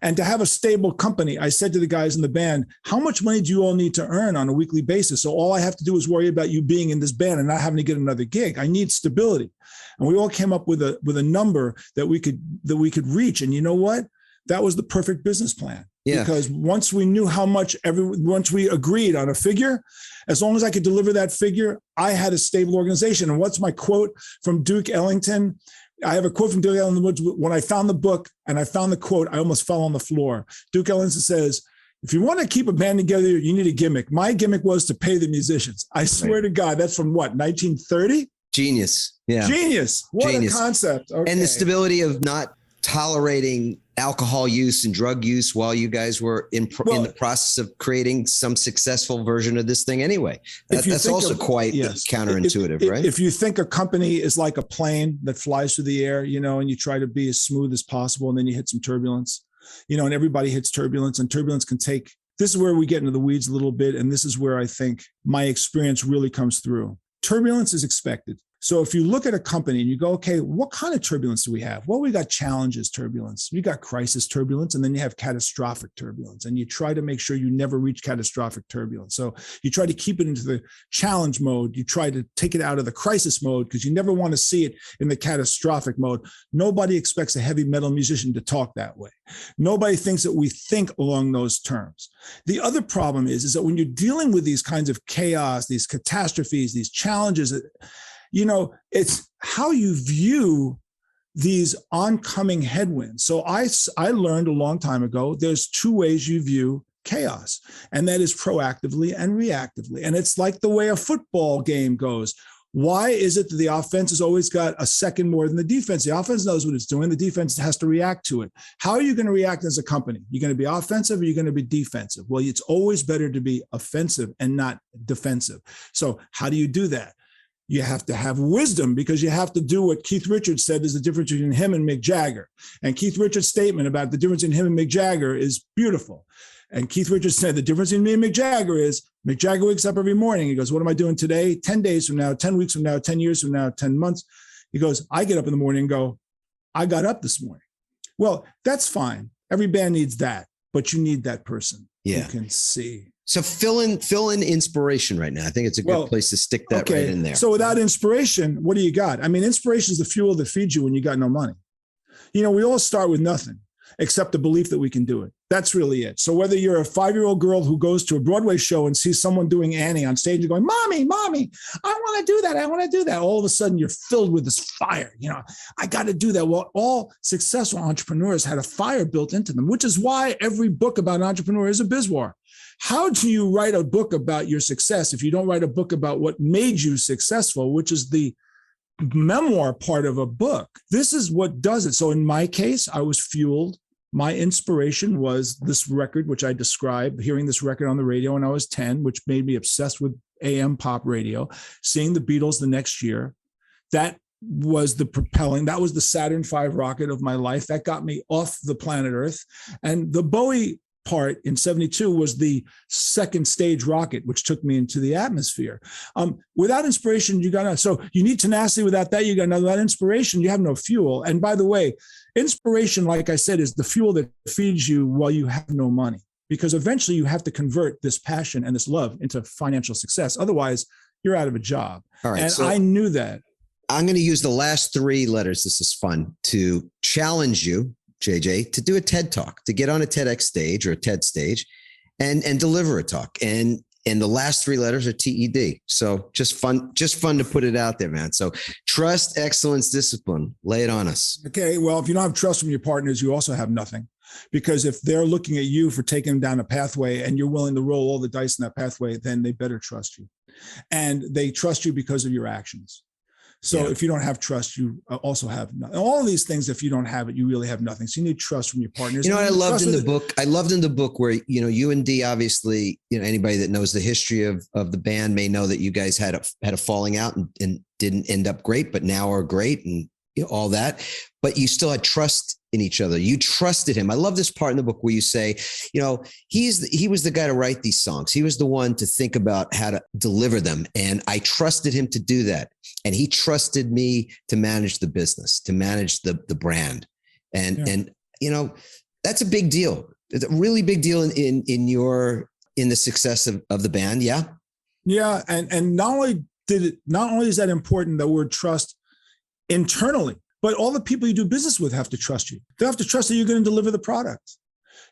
And to have a stable company, I said to the guys in the band, how much money do you all need to earn on a weekly basis? So all I have to do is worry about you being in this band and not having to get another gig. I need stability. And we all came up with a number that we could reach. And you know what? That was the perfect business plan. Yeah. Because once we knew how much once we agreed on a figure, as long as I could deliver that figure, I had a stable organization. And what's my quote from Duke Ellington? I have a quote from Duke Ellington. When I found the book and I found the quote, I almost fell on the floor. Duke Ellington says, if you want to keep a band together, you need a gimmick. My gimmick was to pay the musicians. I swear to God, that's from what, 1930? Genius. Yeah. Genius. What a concept. Okay. And the stability of not tolerating alcohol use and drug use while you guys were in the process of creating some successful version of this thing anyway. That's also quite counterintuitive, right? If you think a company is like a plane that flies through the air, and you try to be as smooth as possible, and then you hit some turbulence, and everybody hits turbulence, and turbulence can take, this is where we get into the weeds a little bit. And this is where I think my experience really comes through. Turbulence is expected. So if you look at a company and you go, okay, what kind of turbulence do we have? Well, we got challenges turbulence, we got crisis turbulence, and then you have catastrophic turbulence. And you try to make sure you never reach catastrophic turbulence. So you try to keep it into the challenge mode. You try to take it out of the crisis mode because you never want to see it in the catastrophic mode. Nobody expects a heavy metal musician to talk that way. Nobody thinks that we think along those terms. The other problem is that when you're dealing with these kinds of chaos, these catastrophes, these challenges, it's how you view these oncoming headwinds. So I learned a long time ago, there's two ways you view chaos, and that is proactively and reactively. And it's like the way a football game goes. Why is it that the offense has always got a second more than the defense? The offense knows what it's doing. The defense has to react to it. How are you going to react as a company? You're going to be offensive or you're going to be defensive? Well, it's always better to be offensive and not defensive. So how do you do that? You have to have wisdom, because you have to do what Keith Richards said is the difference between him and Mick Jagger. And Keith Richards' statement about the difference in him and Mick Jagger is beautiful. And Keith Richards said, the difference in me and Mick Jagger is Mick Jagger wakes up every morning. He goes, what am I doing today? 10 days from now, 10 weeks from now, 10 years from now, 10 months. He goes, I get up in the morning and go, I got up this morning. Well, that's fine. Every band needs that, but you need that person who can see. So fill in inspiration right now. I think it's a good place to stick that right in there. So without inspiration, what do you got? I mean, inspiration is the fuel that feeds you when you got no money. We all start with nothing except the belief that we can do it. That's really it. So whether you're a 5-year-old girl who goes to a Broadway show and sees someone doing Annie on stage and going, Mommy, I want to do that. I want to do that. All of a sudden you're filled with this fire. I got to do that. Well, all successful entrepreneurs had a fire built into them, which is why every book about an entrepreneur is a bizwar. How do you write a book about your success if you don't write a book about what made you successful, which is the memoir part of a book? This is what does it. So in my case, I was fueled. My inspiration was this record, which I described, hearing this record on the radio when I was 10, which made me obsessed with AM pop radio, seeing the Beatles the next year. That was that was the Saturn V rocket of my life. That got me off the planet Earth. And the Bowie part in 72 was the second stage rocket, which took me into the atmosphere. Without inspiration, so you need tenacity. Without that, without inspiration, you have no fuel. And by the way, inspiration, like I said, is the fuel that feeds you while you have no money, because eventually you have to convert this passion and this love into financial success. Otherwise, you're out of a job. All right. And so I knew that. I'm going to use the last 3 letters. This is fun to challenge you, JJ, to do a TED talk, to get on a TEDx stage or a TED stage and deliver a talk. And the last 3 letters are TED. So just fun to put it out there, man. So trust, excellence, discipline. Lay it on us. Okay. Well, if you don't have trust from your partners, you also have nothing, because if they're looking at you for taking them down a pathway and you're willing to roll all the dice in that pathway, then they better trust you. And they trust you because of your actions. So if you don't have trust, you also have nothing. All of these things, if you don't have it, you really have nothing. So you need trust from your partners. What I loved in the book? I loved in the book where, you and Dee, obviously, anybody that knows the history of the band may know that you guys had a falling out and didn't end up great, but now are great and all that. But you still had trust in each other. You trusted him. I love this part in the book where you say, he was the guy to write these songs. He was the one to think about how to deliver them. And I trusted him to do that. And he trusted me to manage the business, to manage the brand. And That's a big deal. It's a really big deal in the success of the band. Yeah. Yeah. And not only is that important, the word trust internally, but all the people you do business with have to trust you. They have to trust that you're going to deliver the product.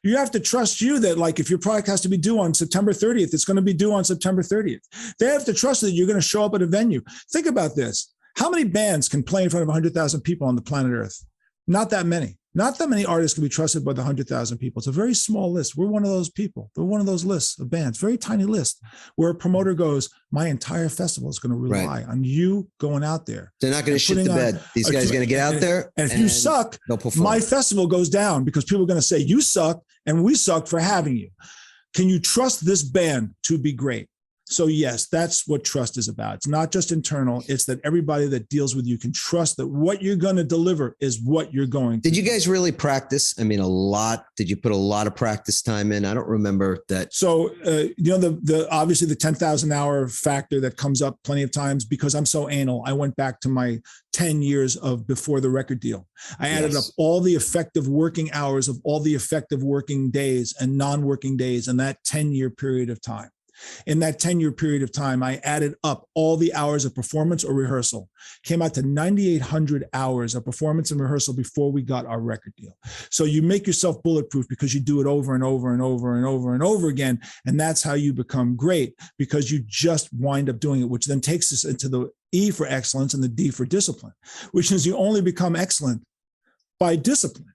You have to trust you that, like, if your product has to be due on September 30th, it's going to be due on September 30th. They have to trust that you're going to show up at a venue. Think about this. How many bands can play in front of 100,000 people on the planet Earth? Not that many. Not that many artists can be trusted by the 100,000 people. It's a very small list. We're one of those people. We're one of those lists of bands, very tiny list, where a promoter goes, my entire festival is going to rely on you going out there. They're not going to shit the bed. These guys are going to get out there. And if you suck, my festival goes down because people are going to say, you suck and we suck for having you. Can you trust this band to be great? So yes, that's what trust is about. It's not just internal. It's that everybody that deals with you can trust that what you're going to deliver is what you're going to. Did you guys really practice? I mean, a lot. Did you put a lot of practice time in? I don't remember that. So, the obviously the 10,000 hour factor that comes up plenty of times because I'm so anal. I went back to my 10 years of before the record deal. I added up all the effective working hours of all the effective working days and non-working days in that 10-year period of time. In that 10-year period of time, I added up all the hours of performance or rehearsal, came out to 9,800 hours of performance and rehearsal before we got our record deal. So you make yourself bulletproof because you do it over and over and over and over and over again. And that's how you become great, because you just wind up doing it, which then takes us into the E for excellence and the D for discipline, which is you only become excellent by discipline.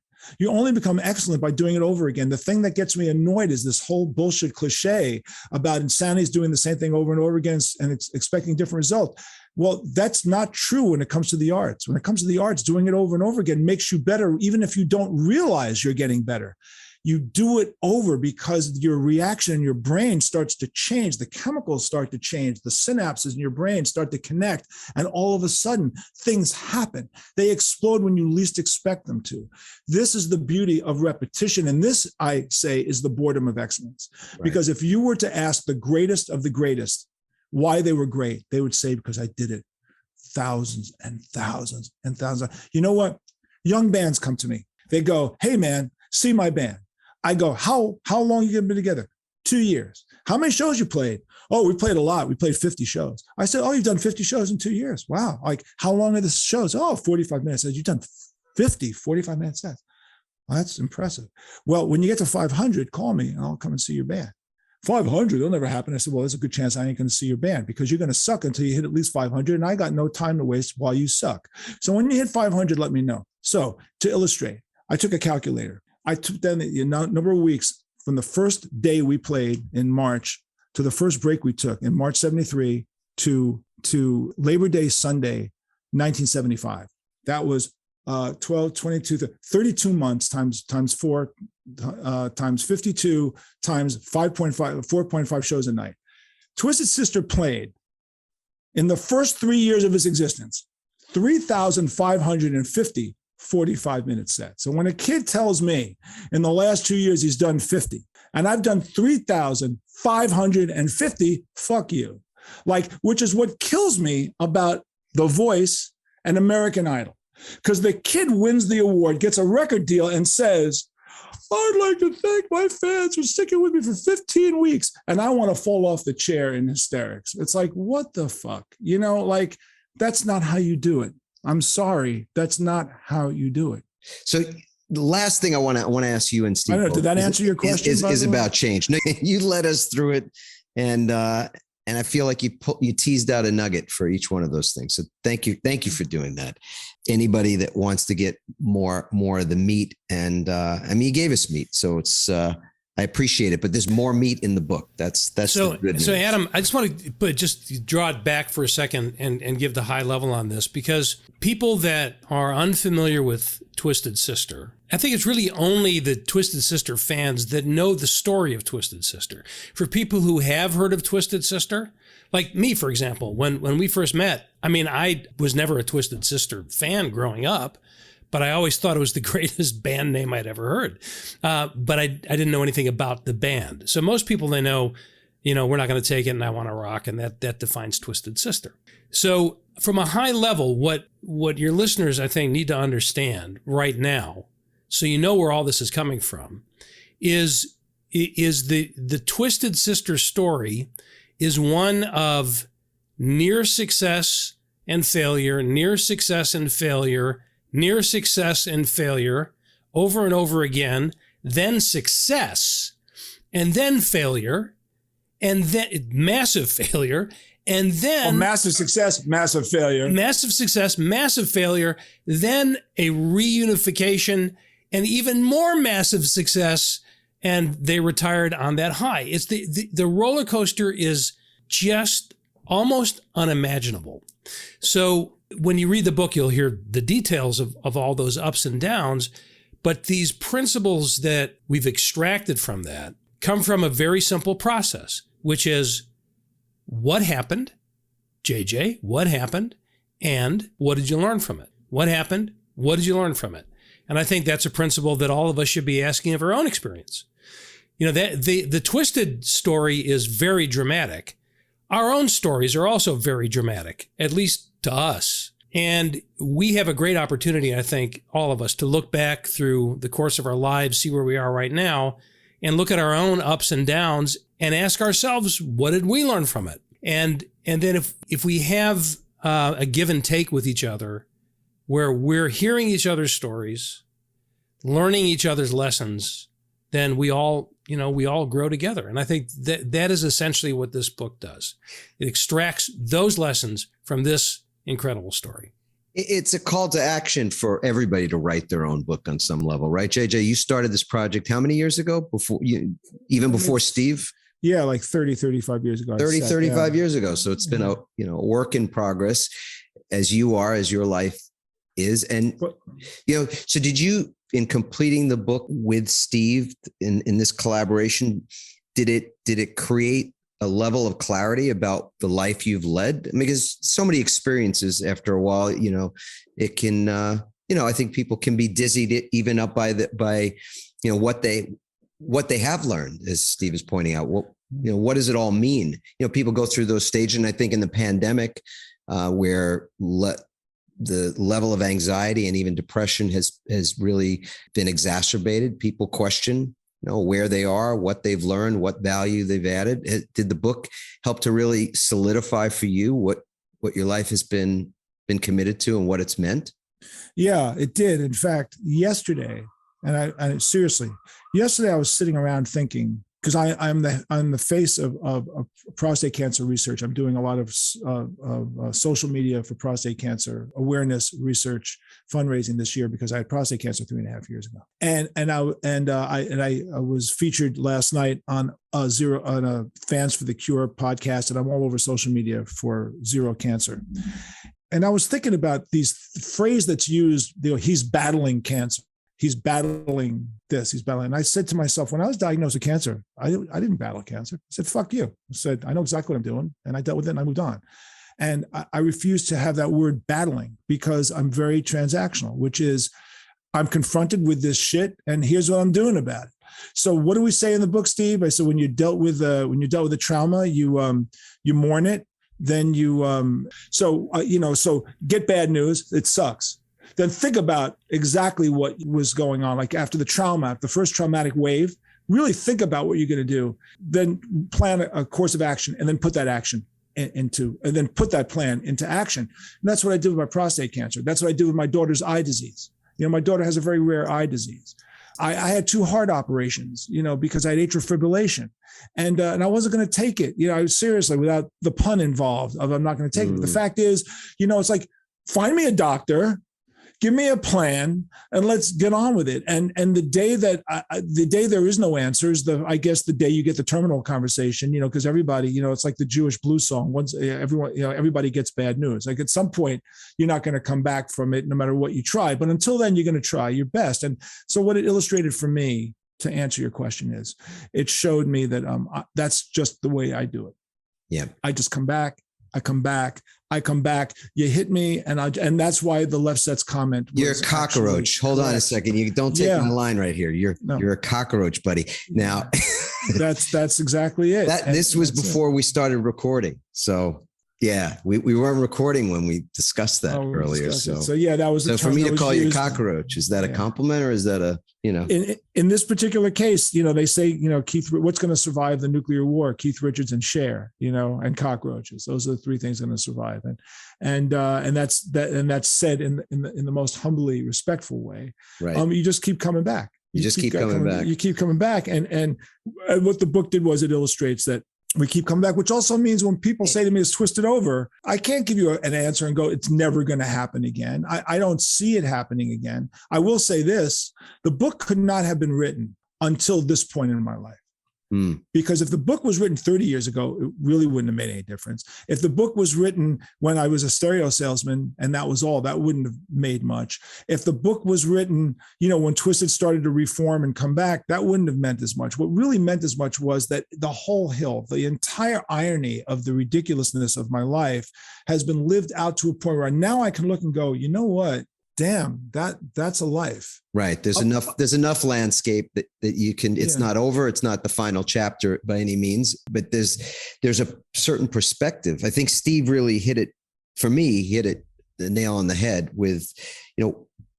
You only become excellent by doing it over again. The thing that gets me annoyed is this whole bullshit cliche about insanity is doing the same thing over and over again and it's expecting different results. Well, that's not true when it comes to the arts. When it comes to the arts, doing it over and over again makes you better, even if you don't realize you're getting better. You do it over because your reaction in your brain starts to change. The chemicals start to change. The synapses in your brain start to connect. And all of a sudden, things happen. They explode when you least expect them to. This is the beauty of repetition. And this, I say, is the boredom of excellence. Right. Because if you were to ask the greatest of the greatest why they were great, they would say, because I did it thousands and thousands and thousands. You know what? Young bands come to me. They go, hey, man, see my band. I go, how long you been together? 2 years. How many shows you played? Oh, we played a lot. We played 50 shows. I said, oh, you've done 50 shows in 2 years. Wow. Like, how long are the shows? Oh, 45 minutes. I said, you've done 45 minute sets. Well, that's impressive. Well, when you get to 500, call me and I'll come and see your band. 500, it'll never happen. I said, well, there's a good chance I ain't going to see your band because you're going to suck until you hit at least 500. And I got no time to waste while you suck. So when you hit 500, let me know. So to illustrate, I took a calculator. I took down the number of weeks from the first day we played in March to the first break we took in March 73 to Labor Day Sunday, 1975. That was 12, 22, 32 months times 4 times 52 times 4.5 shows a night. Twisted Sister played in the first 3 years of its existence, 3,550 45-minute sets. So when a kid tells me in the last 2 years he's done 50 and I've done 3,550, fuck you. Like, which is what kills me about The Voice and American Idol. Because the kid wins the award, gets a record deal and says, I'd like to thank my fans for sticking with me for 15 weeks. And I want to fall off the chair in hysterics. It's like, what the fuck? You know, like, that's not how you do it. I'm sorry. That's not how you do it. So the last thing I want to ask you and Steve. I don't know, did that answer your question? Is about change. No, you led us through it. And I feel like you teased out a nugget for each one of those things. So thank you. Thank you for doing that. Anybody that wants to get more of the meat and I mean, you gave us meat. So it's, I appreciate it, but there's more meat in the book. That's so the good news. So Adam, I just want to just draw it back for a second and give the high level on this, because people that are unfamiliar with Twisted Sister, I think it's really only the Twisted Sister fans that know the story of Twisted Sister. For people who have heard of Twisted Sister, like me, for example, when we first met, I mean, I was never a Twisted Sister fan growing up, but I always thought it was the greatest band name I'd ever heard. But I didn't know anything about the band. So most people, they know, we're not going to take it and I want to rock. And that defines Twisted Sister. So from a high level, what your listeners, I think, need to understand right now so you know where all this is coming from, is the Twisted Sister story is one of near success and failure, near success and failure, near success and failure, over and over again, then success, and then failure, and then massive failure, and then massive success, massive failure, massive success, massive failure, then a reunification, and even more massive success, and they retired on that high. It's the roller coaster is just almost unimaginable. So when you read the book, you'll hear the details of all those ups and downs, but these principles that we've extracted from that come from a very simple process, which is what happened, JJ, what happened, and what did you learn from it? What happened? What did you learn from it? And I think that's a principle that all of us should be asking of our own experience. You know, that the Twisted story is very dramatic. Our own stories are also very dramatic, at least to us. And we have a great opportunity, I think, all of us, to look back through the course of our lives, see where we are right now, and look at our own ups and downs and ask ourselves, what did we learn from it? And then if we have a give and take with each other, where we're hearing each other's stories, learning each other's lessons, then we all grow together. And I think that is essentially what this book does. It extracts those lessons from this incredible story. It's a call to action for everybody to write their own book on some level, right? JJ, you started this project how many years ago? Before Steve? Yeah, like 35 years ago. 35 years ago. So it's been a work in progress, as your life is. And, so did you, in completing the book with Steve in this collaboration, did it create a level of clarity about the life you've led? Because so many experiences after a while, it can, I think people can be dizzied even up by what they have learned, as Steve is pointing out. What does it all mean? People go through those stages. And I think in the pandemic, where the level of anxiety and even depression has really been exacerbated, people question, where they are, what they've learned, what value they've added. Did the book help to really solidify for you what your life has been committed to and what it's meant? Yeah, it did. In fact, yesterday, and I seriously, yesterday I was sitting around thinking, because I'm the face of prostate cancer research. I'm doing a lot of social media for prostate cancer awareness research fundraising this year because I had prostate cancer 3.5 years ago. And I was featured last night on a Fans for the Cure podcast, and I'm all over social media for Zero Cancer. And I was thinking about these phrase that's used, he's battling cancer. He's battling this, he's battling. And I said to myself, when I was diagnosed with cancer, I didn't battle cancer. I said, fuck you. I said, I know exactly what I'm doing. And I dealt with it and I moved on. And I refuse to have that word battling because I'm very transactional, which is I'm confronted with this shit and here's what I'm doing about it. So what do we say in the book, Steve? I said, when you dealt with the trauma, you mourn it. Then so get bad news. It sucks. Then think about exactly what was going on. Like after the trauma, the first traumatic wave, really think about what you're going to do. Then plan a course of action and then put that action put that plan into action. And that's what I did with my prostate cancer. That's what I did with my daughter's eye disease. My daughter has a very rare eye disease. I had 2 heart operations, because I had atrial fibrillation and I wasn't going to take it, seriously, without the pun involved of I'm not going to take it. But the fact is, it's like, find me a doctor, give me a plan, and let's get on with it. And the day there is no answers, I guess the day you get the terminal conversation, because everybody, it's like the Jewish blues song. Once everybody gets bad news. Like at some point, you're not going to come back from it, no matter what you try. But until then, you're going to try your best. And so, what it illustrated for me, to answer your question, is it showed me that that's just the way I do it. Yeah, I just come back. I come back, you hit me, and that's why the Left Set's comment was, you're a cockroach. Hold on a second. You don't take my line right here. You're a cockroach, buddy. Now that's exactly it. This was before we started recording. So Yeah, we weren't recording when we discussed that earlier. So yeah, that was so for me to call you cockroach. Is that a compliment or is that a, in this particular case, they say, Keith, what's going to survive the nuclear war? Keith Richards and Cher, and cockroaches. Those are the three things going to survive. And that's said in the most humbly respectful way. Right. You just keep coming back. You just keep coming back. You keep coming back. And what the book did was it illustrates that we keep coming back, which also means when people say to me it's twisted over, I can't give you an answer and go, it's never going to happen again. I don't see it happening again. I will say this, the book could not have been written until this point in my life. Because if the book was written 30 years ago, it really wouldn't have made any difference. If the book was written when I was a stereo salesman and that was all, that wouldn't have made much. If the book was written, when Twisted started to reform and come back, that wouldn't have meant as much. What really meant as much was that the whole hill, the entire irony of the ridiculousness of my life has been lived out to a point where now I can look and go, you know what? Damn, that's a life. Right. There's enough landscape that you can, it's not over. It's not the final chapter by any means, but there's a certain perspective. I think Steve really hit it the nail on the head with,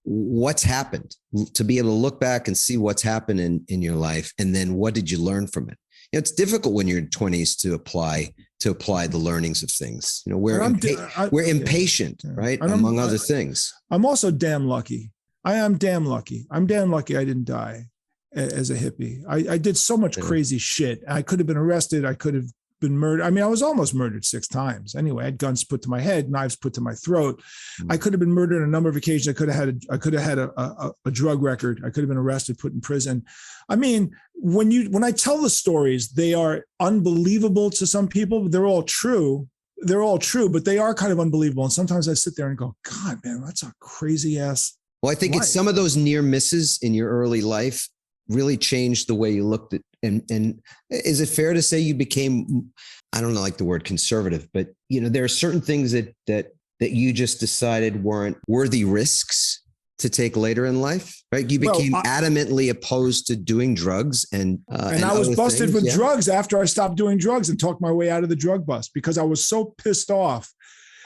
what's happened, to be able to look back and see what's happened in your life. And then what did you learn from it? It's difficult when you're in 20s to apply the learnings of things. We're impatient, right? Among other things. I'm also damn lucky. I am damn lucky. I'm damn lucky I didn't die as a hippie. I did so much crazy shit. I could have been arrested. I could have been murdered. I mean, I was almost murdered 6 times. Anyway, I had guns put to my head, knives put to my throat. I could have been murdered on a number of occasions. I could have had a drug record. I could have been arrested, put in prison. I mean, when I tell the stories, they are unbelievable to some people. They're all true, but they are kind of unbelievable. And sometimes I sit there and go, God, man, that's a crazy ass. Well, I think it's some of those near misses in your early life really changed the way you looked at, and is it fair to say you became, I don't like the word conservative, but there are certain things that you just decided weren't worthy risks to take later in life, right? You became adamantly opposed to doing drugs and I was busted with drugs after I stopped doing drugs and talked my way out of the drug bust because I was so pissed off.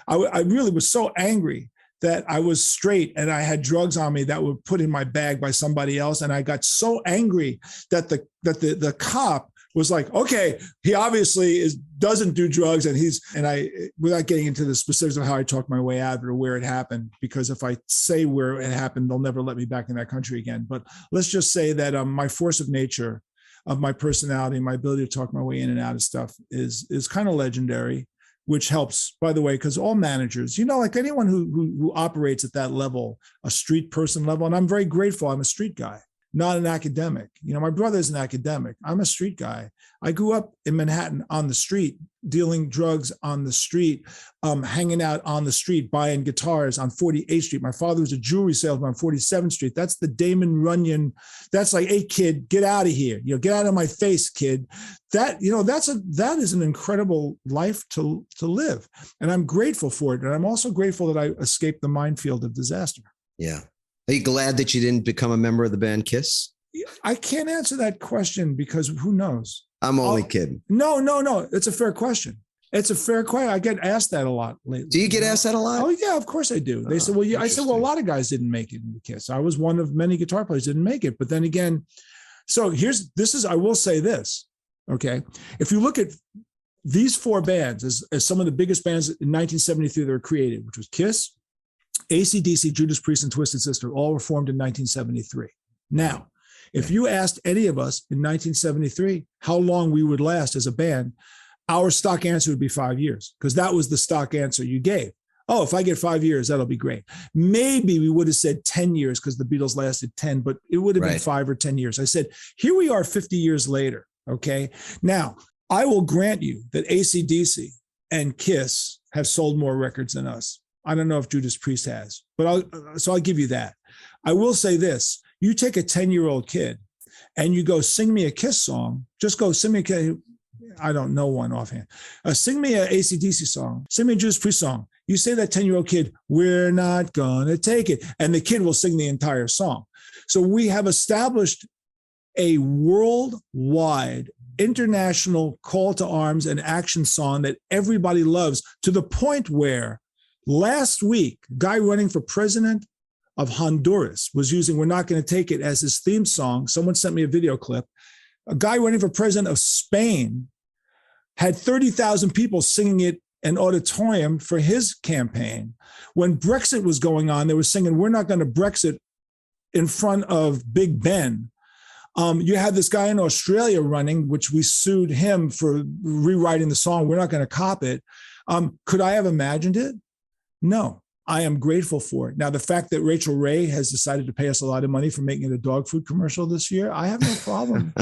I really was so angry that I was straight and I had drugs on me that were put in my bag by somebody else. And I got so angry that the cop was like, okay, he obviously doesn't do drugs. And I, without getting into the specifics of how I talked my way out of it or where it happened, because if I say where it happened, they'll never let me back in that country again. But let's just say that my force of nature, of my personality, my ability to talk my way in and out of stuff is kind of legendary. Which helps, by the way, because all managers, like anyone who operates at that level, a street person level, and I'm very grateful. I'm a street guy, not an academic. My brother is an academic. I'm a street guy. I grew up in Manhattan on the street, dealing drugs on the street, hanging out on the street, buying guitars on 48th Street. My father was a jewelry salesman on 47th Street. That's the Damon Runyon. That's like, hey, kid, get out of here. Get out of my face, kid. That is an incredible life to live. And I'm grateful for it. And I'm also grateful that I escaped the minefield of disaster. Yeah. Are you glad that you didn't become a member of the band Kiss? I can't answer that question because who knows? I'm only kidding. No. It's a fair question. It's a fair question. I get asked that a lot lately. Do you get asked that a lot? Oh yeah, of course I do. They said, well, yeah. I said, well, a lot of guys didn't make it in the Kiss. I was one of many guitar players who didn't make it. But then again, I will say this. Okay. If you look at these 4 bands as some of the biggest bands in 1973 that were created, which was Kiss, AC/DC, Judas Priest, and Twisted Sister, all were formed in 1973. Now, if you asked any of us in 1973 how long we would last as a band, our stock answer would be 5 years, because that was the stock answer you gave. Oh, if I get 5 years, that'll be great. Maybe we would have said 10 years because the Beatles lasted 10, but it would have been 5 or 10 years. I said, here we are 50 years later. Okay. Now, I will grant you that AC/DC and Kiss have sold more records than us. I don't know if Judas Priest has, but I'll give you that. I will say this. You take a 10-year-old kid and you go sing me a Kiss song, just go sing me a Kiss. I don't know one offhand. Sing me an AC/DC song, sing me a Judas Priest song. You say that 10-year-old kid, we're not gonna take it. And the kid will sing the entire song. So we have established a worldwide international call to arms and action song that everybody loves, to the point where last week, a guy running for president of Honduras was using "We're Not Going to Take It" as his theme song. Someone sent me a video clip. A guy running for president of Spain had 30,000 people singing it in auditorium for his campaign. When Brexit was going on, they were singing "We're Not Going to Brexit" in front of Big Ben. You had this guy in Australia running, which we sued him for rewriting the song "We're Not Going to Cop It." Could I have imagined it? No. I am grateful for it. Now, the fact that Rachel Ray has decided to pay us a lot of money for making a dog food commercial this year, I have no problem.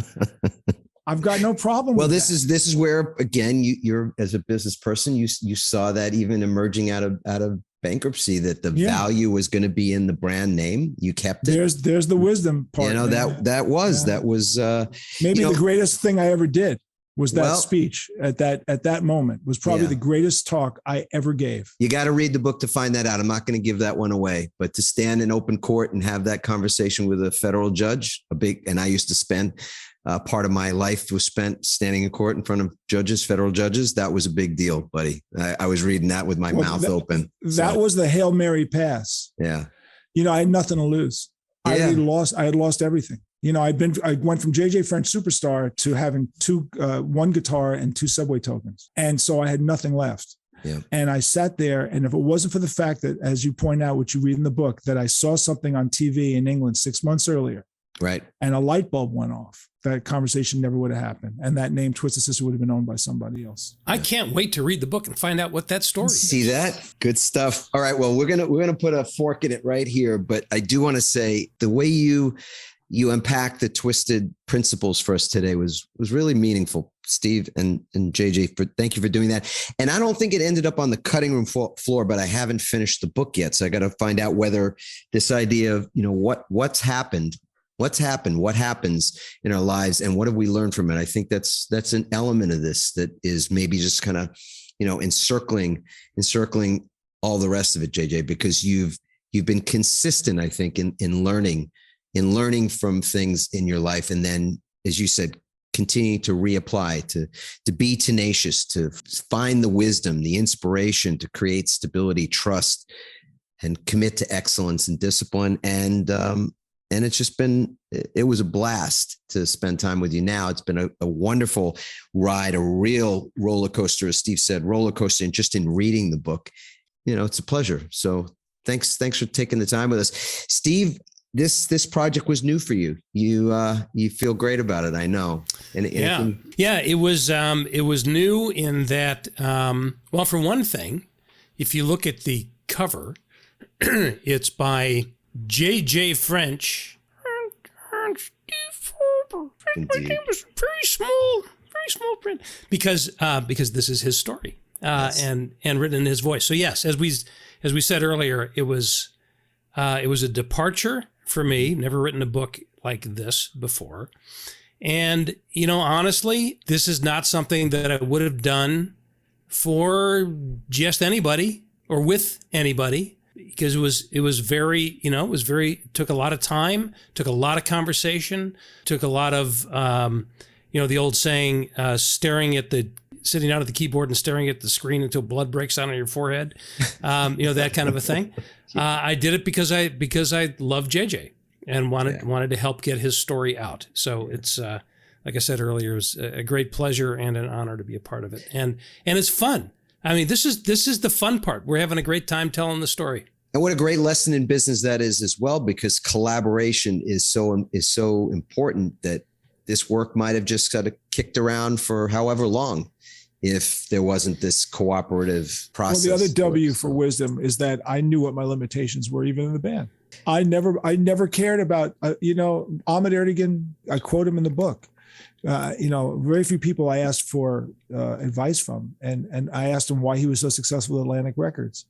I've got no problem. Well, with this is where, again, you're as a business person, you saw that even emerging out of bankruptcy, that the value was going to be in the brand name. You kept it. There's the wisdom part. That was maybe the greatest thing I ever did. Was that speech at that moment was probably the greatest talk I ever gave. You got to read the book to find that out. I'm not going to give that one away, but to stand in open court and have that conversation with a federal judge, and I used to spend part of my life was spent standing in court in front of judges, federal judges. That was a big deal, buddy. I was reading that with my mouth open. That was the Hail Mary pass. Yeah. I had nothing to lose. I had lost everything. I went from JJ French Superstar to having one guitar and 2 subway tokens. And so I had nothing left. Yeah. And I sat there, and if it wasn't for the fact that, as you point out, what you read in the book, that I saw something on TV in England 6 months earlier. Right. And a light bulb went off. That conversation never would have happened. And that name, Twisted Sister, would have been owned by somebody else. I can't wait to read the book and find out what that story is. See that? Good stuff. All right. Well, we're gonna put a fork in it right here. But I do want to say the way you unpacked the twisted principles for us today was really meaningful, Steve and JJ. Thank you for doing that. And I don't think it ended up on the cutting room floor, but I haven't finished the book yet. So I got to find out whether this idea of, what's happened, what happens in our lives, and what have we learned from it? I think that's an element of this that is maybe just kind of, encircling all the rest of it, JJ, because you've been consistent, I think, in learning from things in your life. And then, as you said, continue to reapply, to be tenacious, to find the wisdom, the inspiration to create stability, trust, and commit to excellence and discipline. And it's just it was a blast to spend time with you now. It's been a wonderful ride, a real roller coaster, as Steve said, roller coaster, and just in reading the book, it's a pleasure. So thanks for taking the time with us. Steve, this project was new for you. You feel great about it, I know. It was new in that, well, for one thing, if you look at the cover, it's by JJ French. Indeed. It was very small print, because this is his story, yes. and written in his voice. So yes, as we said earlier, it was a departure for me. Never written a book like this before. And, honestly, this is not something that I would have done for just anybody or with anybody, because it was very, took a lot of time, took a lot of conversation, took a lot of, the old saying, sitting out at the keyboard and staring at the screen until blood breaks out on your forehead, that kind of a thing. I did it because I love JJ and wanted to help get his story out. So it's like I said earlier, it was a great pleasure and an honor to be a part of it. And it's fun. I mean, this is the fun part. We're having a great time telling the story. And what a great lesson in business that is as well, because collaboration is so important that this work might have just got kicked around for however long if there wasn't this cooperative process. Well, the other W for wisdom is that I knew what my limitations were, even in the band. I never cared about, Ahmet Ertegun. I quote him in the book. Very few people I asked for advice from, and I asked him why he was so successful at Atlantic Records.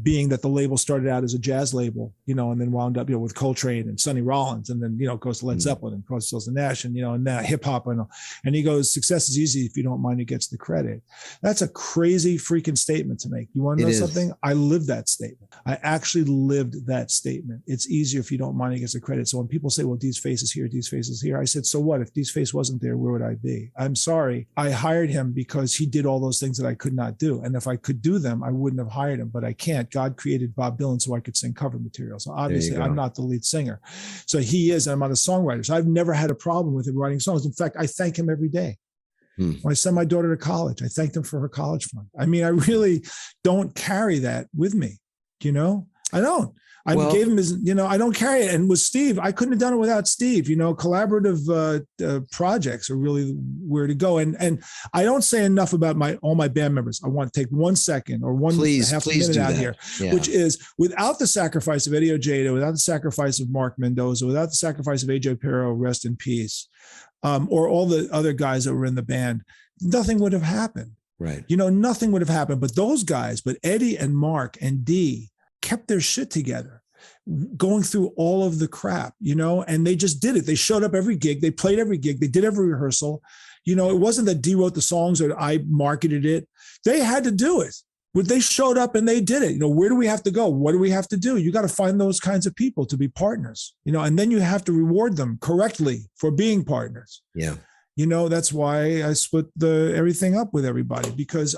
being that the label started out as a jazz label, and then wound up, with Coltrane and Sonny Rollins, and then, goes to Led Zeppelin and Crosby, Stills and Nash, and, and now hip hop. And he goes, success is easy if you don't mind who gets the credit. That's a crazy freaking statement to make. You want to know something? I lived that statement. I actually lived that statement. It's easier if you don't mind who gets the credit. So when people say, well, Dee's Face is here, Dee's Face is here, I said, so what? If Dee's Face wasn't there, where would I be? I'm sorry. I hired him because he did all those things that I could not do. And if I could do them, I wouldn't have hired him, but I can't. God created Bob Dylan so I could sing cover material. So obviously I'm not the lead singer. So he is, and I'm not a songwriter. So I've never had a problem with him writing songs. In fact, I thank him every day. When I send my daughter to college, I thank them for her college fund. I mean, I really don't carry that with me. I don't. I gave him his, I don't carry it. And with Steve, I couldn't have done it without Steve. Collaborative projects are really where to go. And I don't say enough about all my band members. I want to take 1 second or half a minute out here, which is without the sacrifice of Eddie Ojeda, without the sacrifice of Mark Mendoza, without the sacrifice of AJ Pero, rest in peace, or all the other guys that were in the band, nothing would have happened. Right. Nothing would have happened. But those guys, Eddie and Mark and Dee, kept their shit together, going through all of the crap, and they just did it. They showed up every gig. They played every gig. They did every rehearsal. It wasn't that Dee wrote the songs or I marketed it. They had to do it. But they showed up and they did it. Where do we have to go? What do we have to do? You got to find those kinds of people to be partners, and then you have to reward them correctly for being partners. Yeah. That's why I split everything up with everybody, because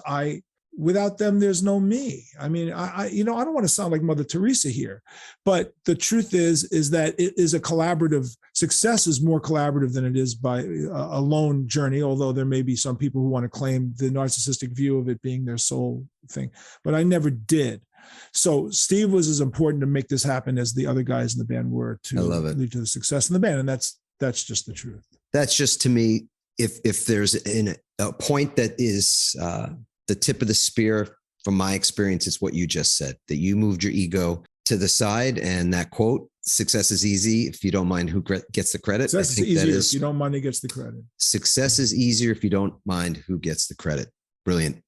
without them, there's no me. I mean, I don't want to sound like Mother Teresa here, but the truth is that it is a collaborative. Success is more collaborative than it is by a lone journey, although there may be some people who want to claim the narcissistic view of it being their sole thing, but I never did. So Steve was as important to make this happen as the other guys in the band were to lead to the success in the band. And that's just the truth. That's just, to me, if there's a point that is, the tip of the spear from my experience is what you just said, that you moved your ego to the side, and that quote, success is easy if you don't mind who gets the credit. Success is easier if you don't mind who gets the credit. Success is easier if you don't mind who gets the credit. Brilliant.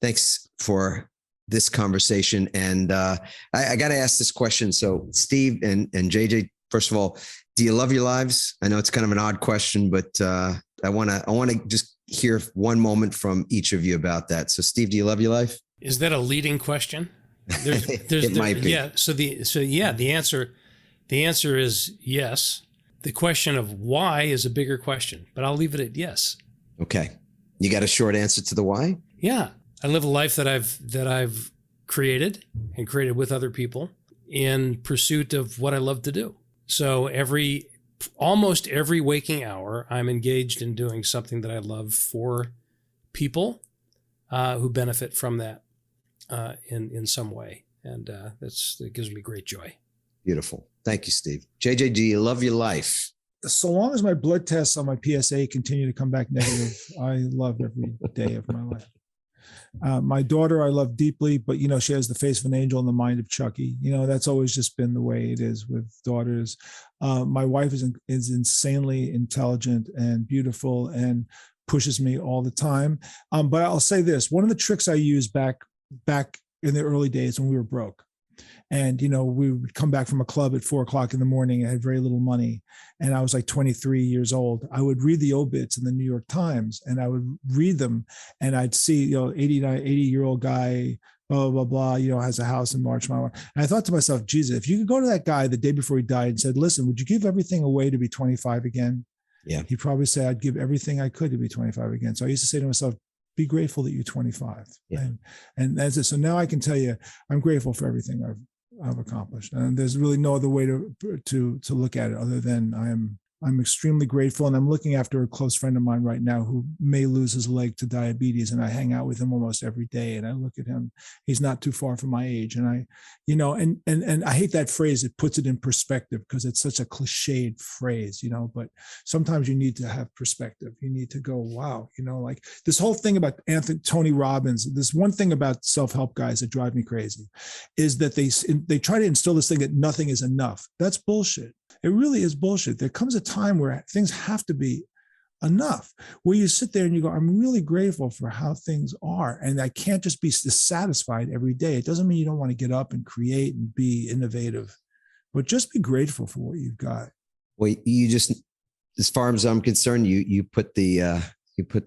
Thanks for this conversation. And I got to ask this question. So Steve and JJ, first of all, do you love your lives? I know it's kind of an odd question, but I want to just hear one moment from each of you about that. So Steve, do you love your life? Is that a leading question? It might be. Yeah. The answer is yes. The question of why is a bigger question, but I'll leave it at yes. Okay. You got a short answer to the why? Yeah. I live a life that I've created and created with other people in pursuit of what I love to do. So almost every waking hour, I'm engaged in doing something that I love for people who benefit from that in some way. And that gives me great joy. Beautiful. Thank you, Steve. JJ, do you love your life? So long as my blood tests on my PSA continue to come back negative, I love every day of my life. My daughter, I love deeply, but she has the face of an angel and the mind of Chucky. That's always just been the way it is with daughters. My wife is insanely intelligent and beautiful and pushes me all the time. But I'll say this: one of the tricks I used back in the early days when we were broke, and we would come back from a club at 4:00 in the morning. I had very little money, and I was like 23 years old. I would read the obits in the New York Times, and I would read them, and I'd see 80-year-old guy, blah blah blah, has a house in Marchmont. And I thought to myself, Jesus, if you could go to that guy the day before he died and said, "Listen, would you give everything away to be 25 again?" Yeah, he'd probably say, "I'd give everything I could to be 25 again." So I used to say to myself, be grateful that you're 25. Yeah. And that's it. So now I can tell you, I'm grateful for everything I've accomplished. And there's really no other way to look at it other than I'm extremely grateful. And I'm looking after a close friend of mine right now who may lose his leg to diabetes. And I hang out with him almost every day. And I look at him, he's not too far from my age. And and I hate that phrase. It puts it in perspective because it's such a cliched phrase, but sometimes you need to have perspective. You need to go, wow, like this whole thing about Tony Robbins, this one thing about self-help guys that drive me crazy is that they try to instill this thing that nothing is enough. That's bullshit. It really is bullshit. There comes a time where things have to be enough, where you sit there and you go, I'm really grateful for how things are. And I can't just be dissatisfied every day. It doesn't mean you don't want to get up and create and be innovative, but just be grateful for what you've got. Well, you just, as far as I'm concerned, you put the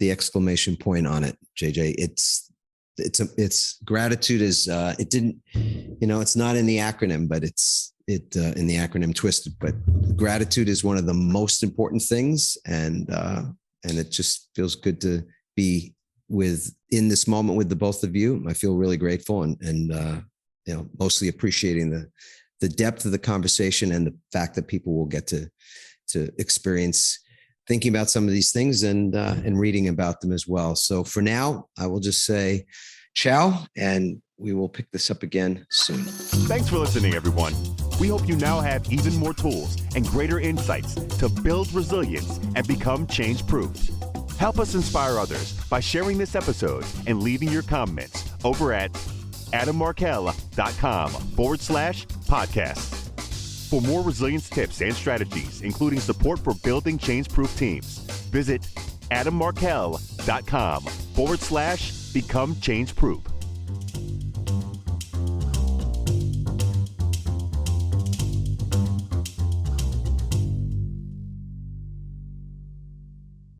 exclamation point on it, JJ. It's gratitude is, it didn't, it's not in the acronym, but it's in the acronym twisted, but gratitude is one of the most important things. And it just feels good to be in this moment with the both of you. I feel really grateful and mostly appreciating the depth of the conversation and the fact that people will get to experience thinking about some of these things and reading about them as well. So for now, I will just say ciao, and we will pick this up again soon. Thanks for listening, everyone. We hope you now have even more tools and greater insights to build resilience and become change-proof. Help us inspire others by sharing this episode and leaving your comments over at adammarkel.com/podcast. For more resilience tips and strategies, including support for building change-proof teams, visit adammarkel.com/become change-proof.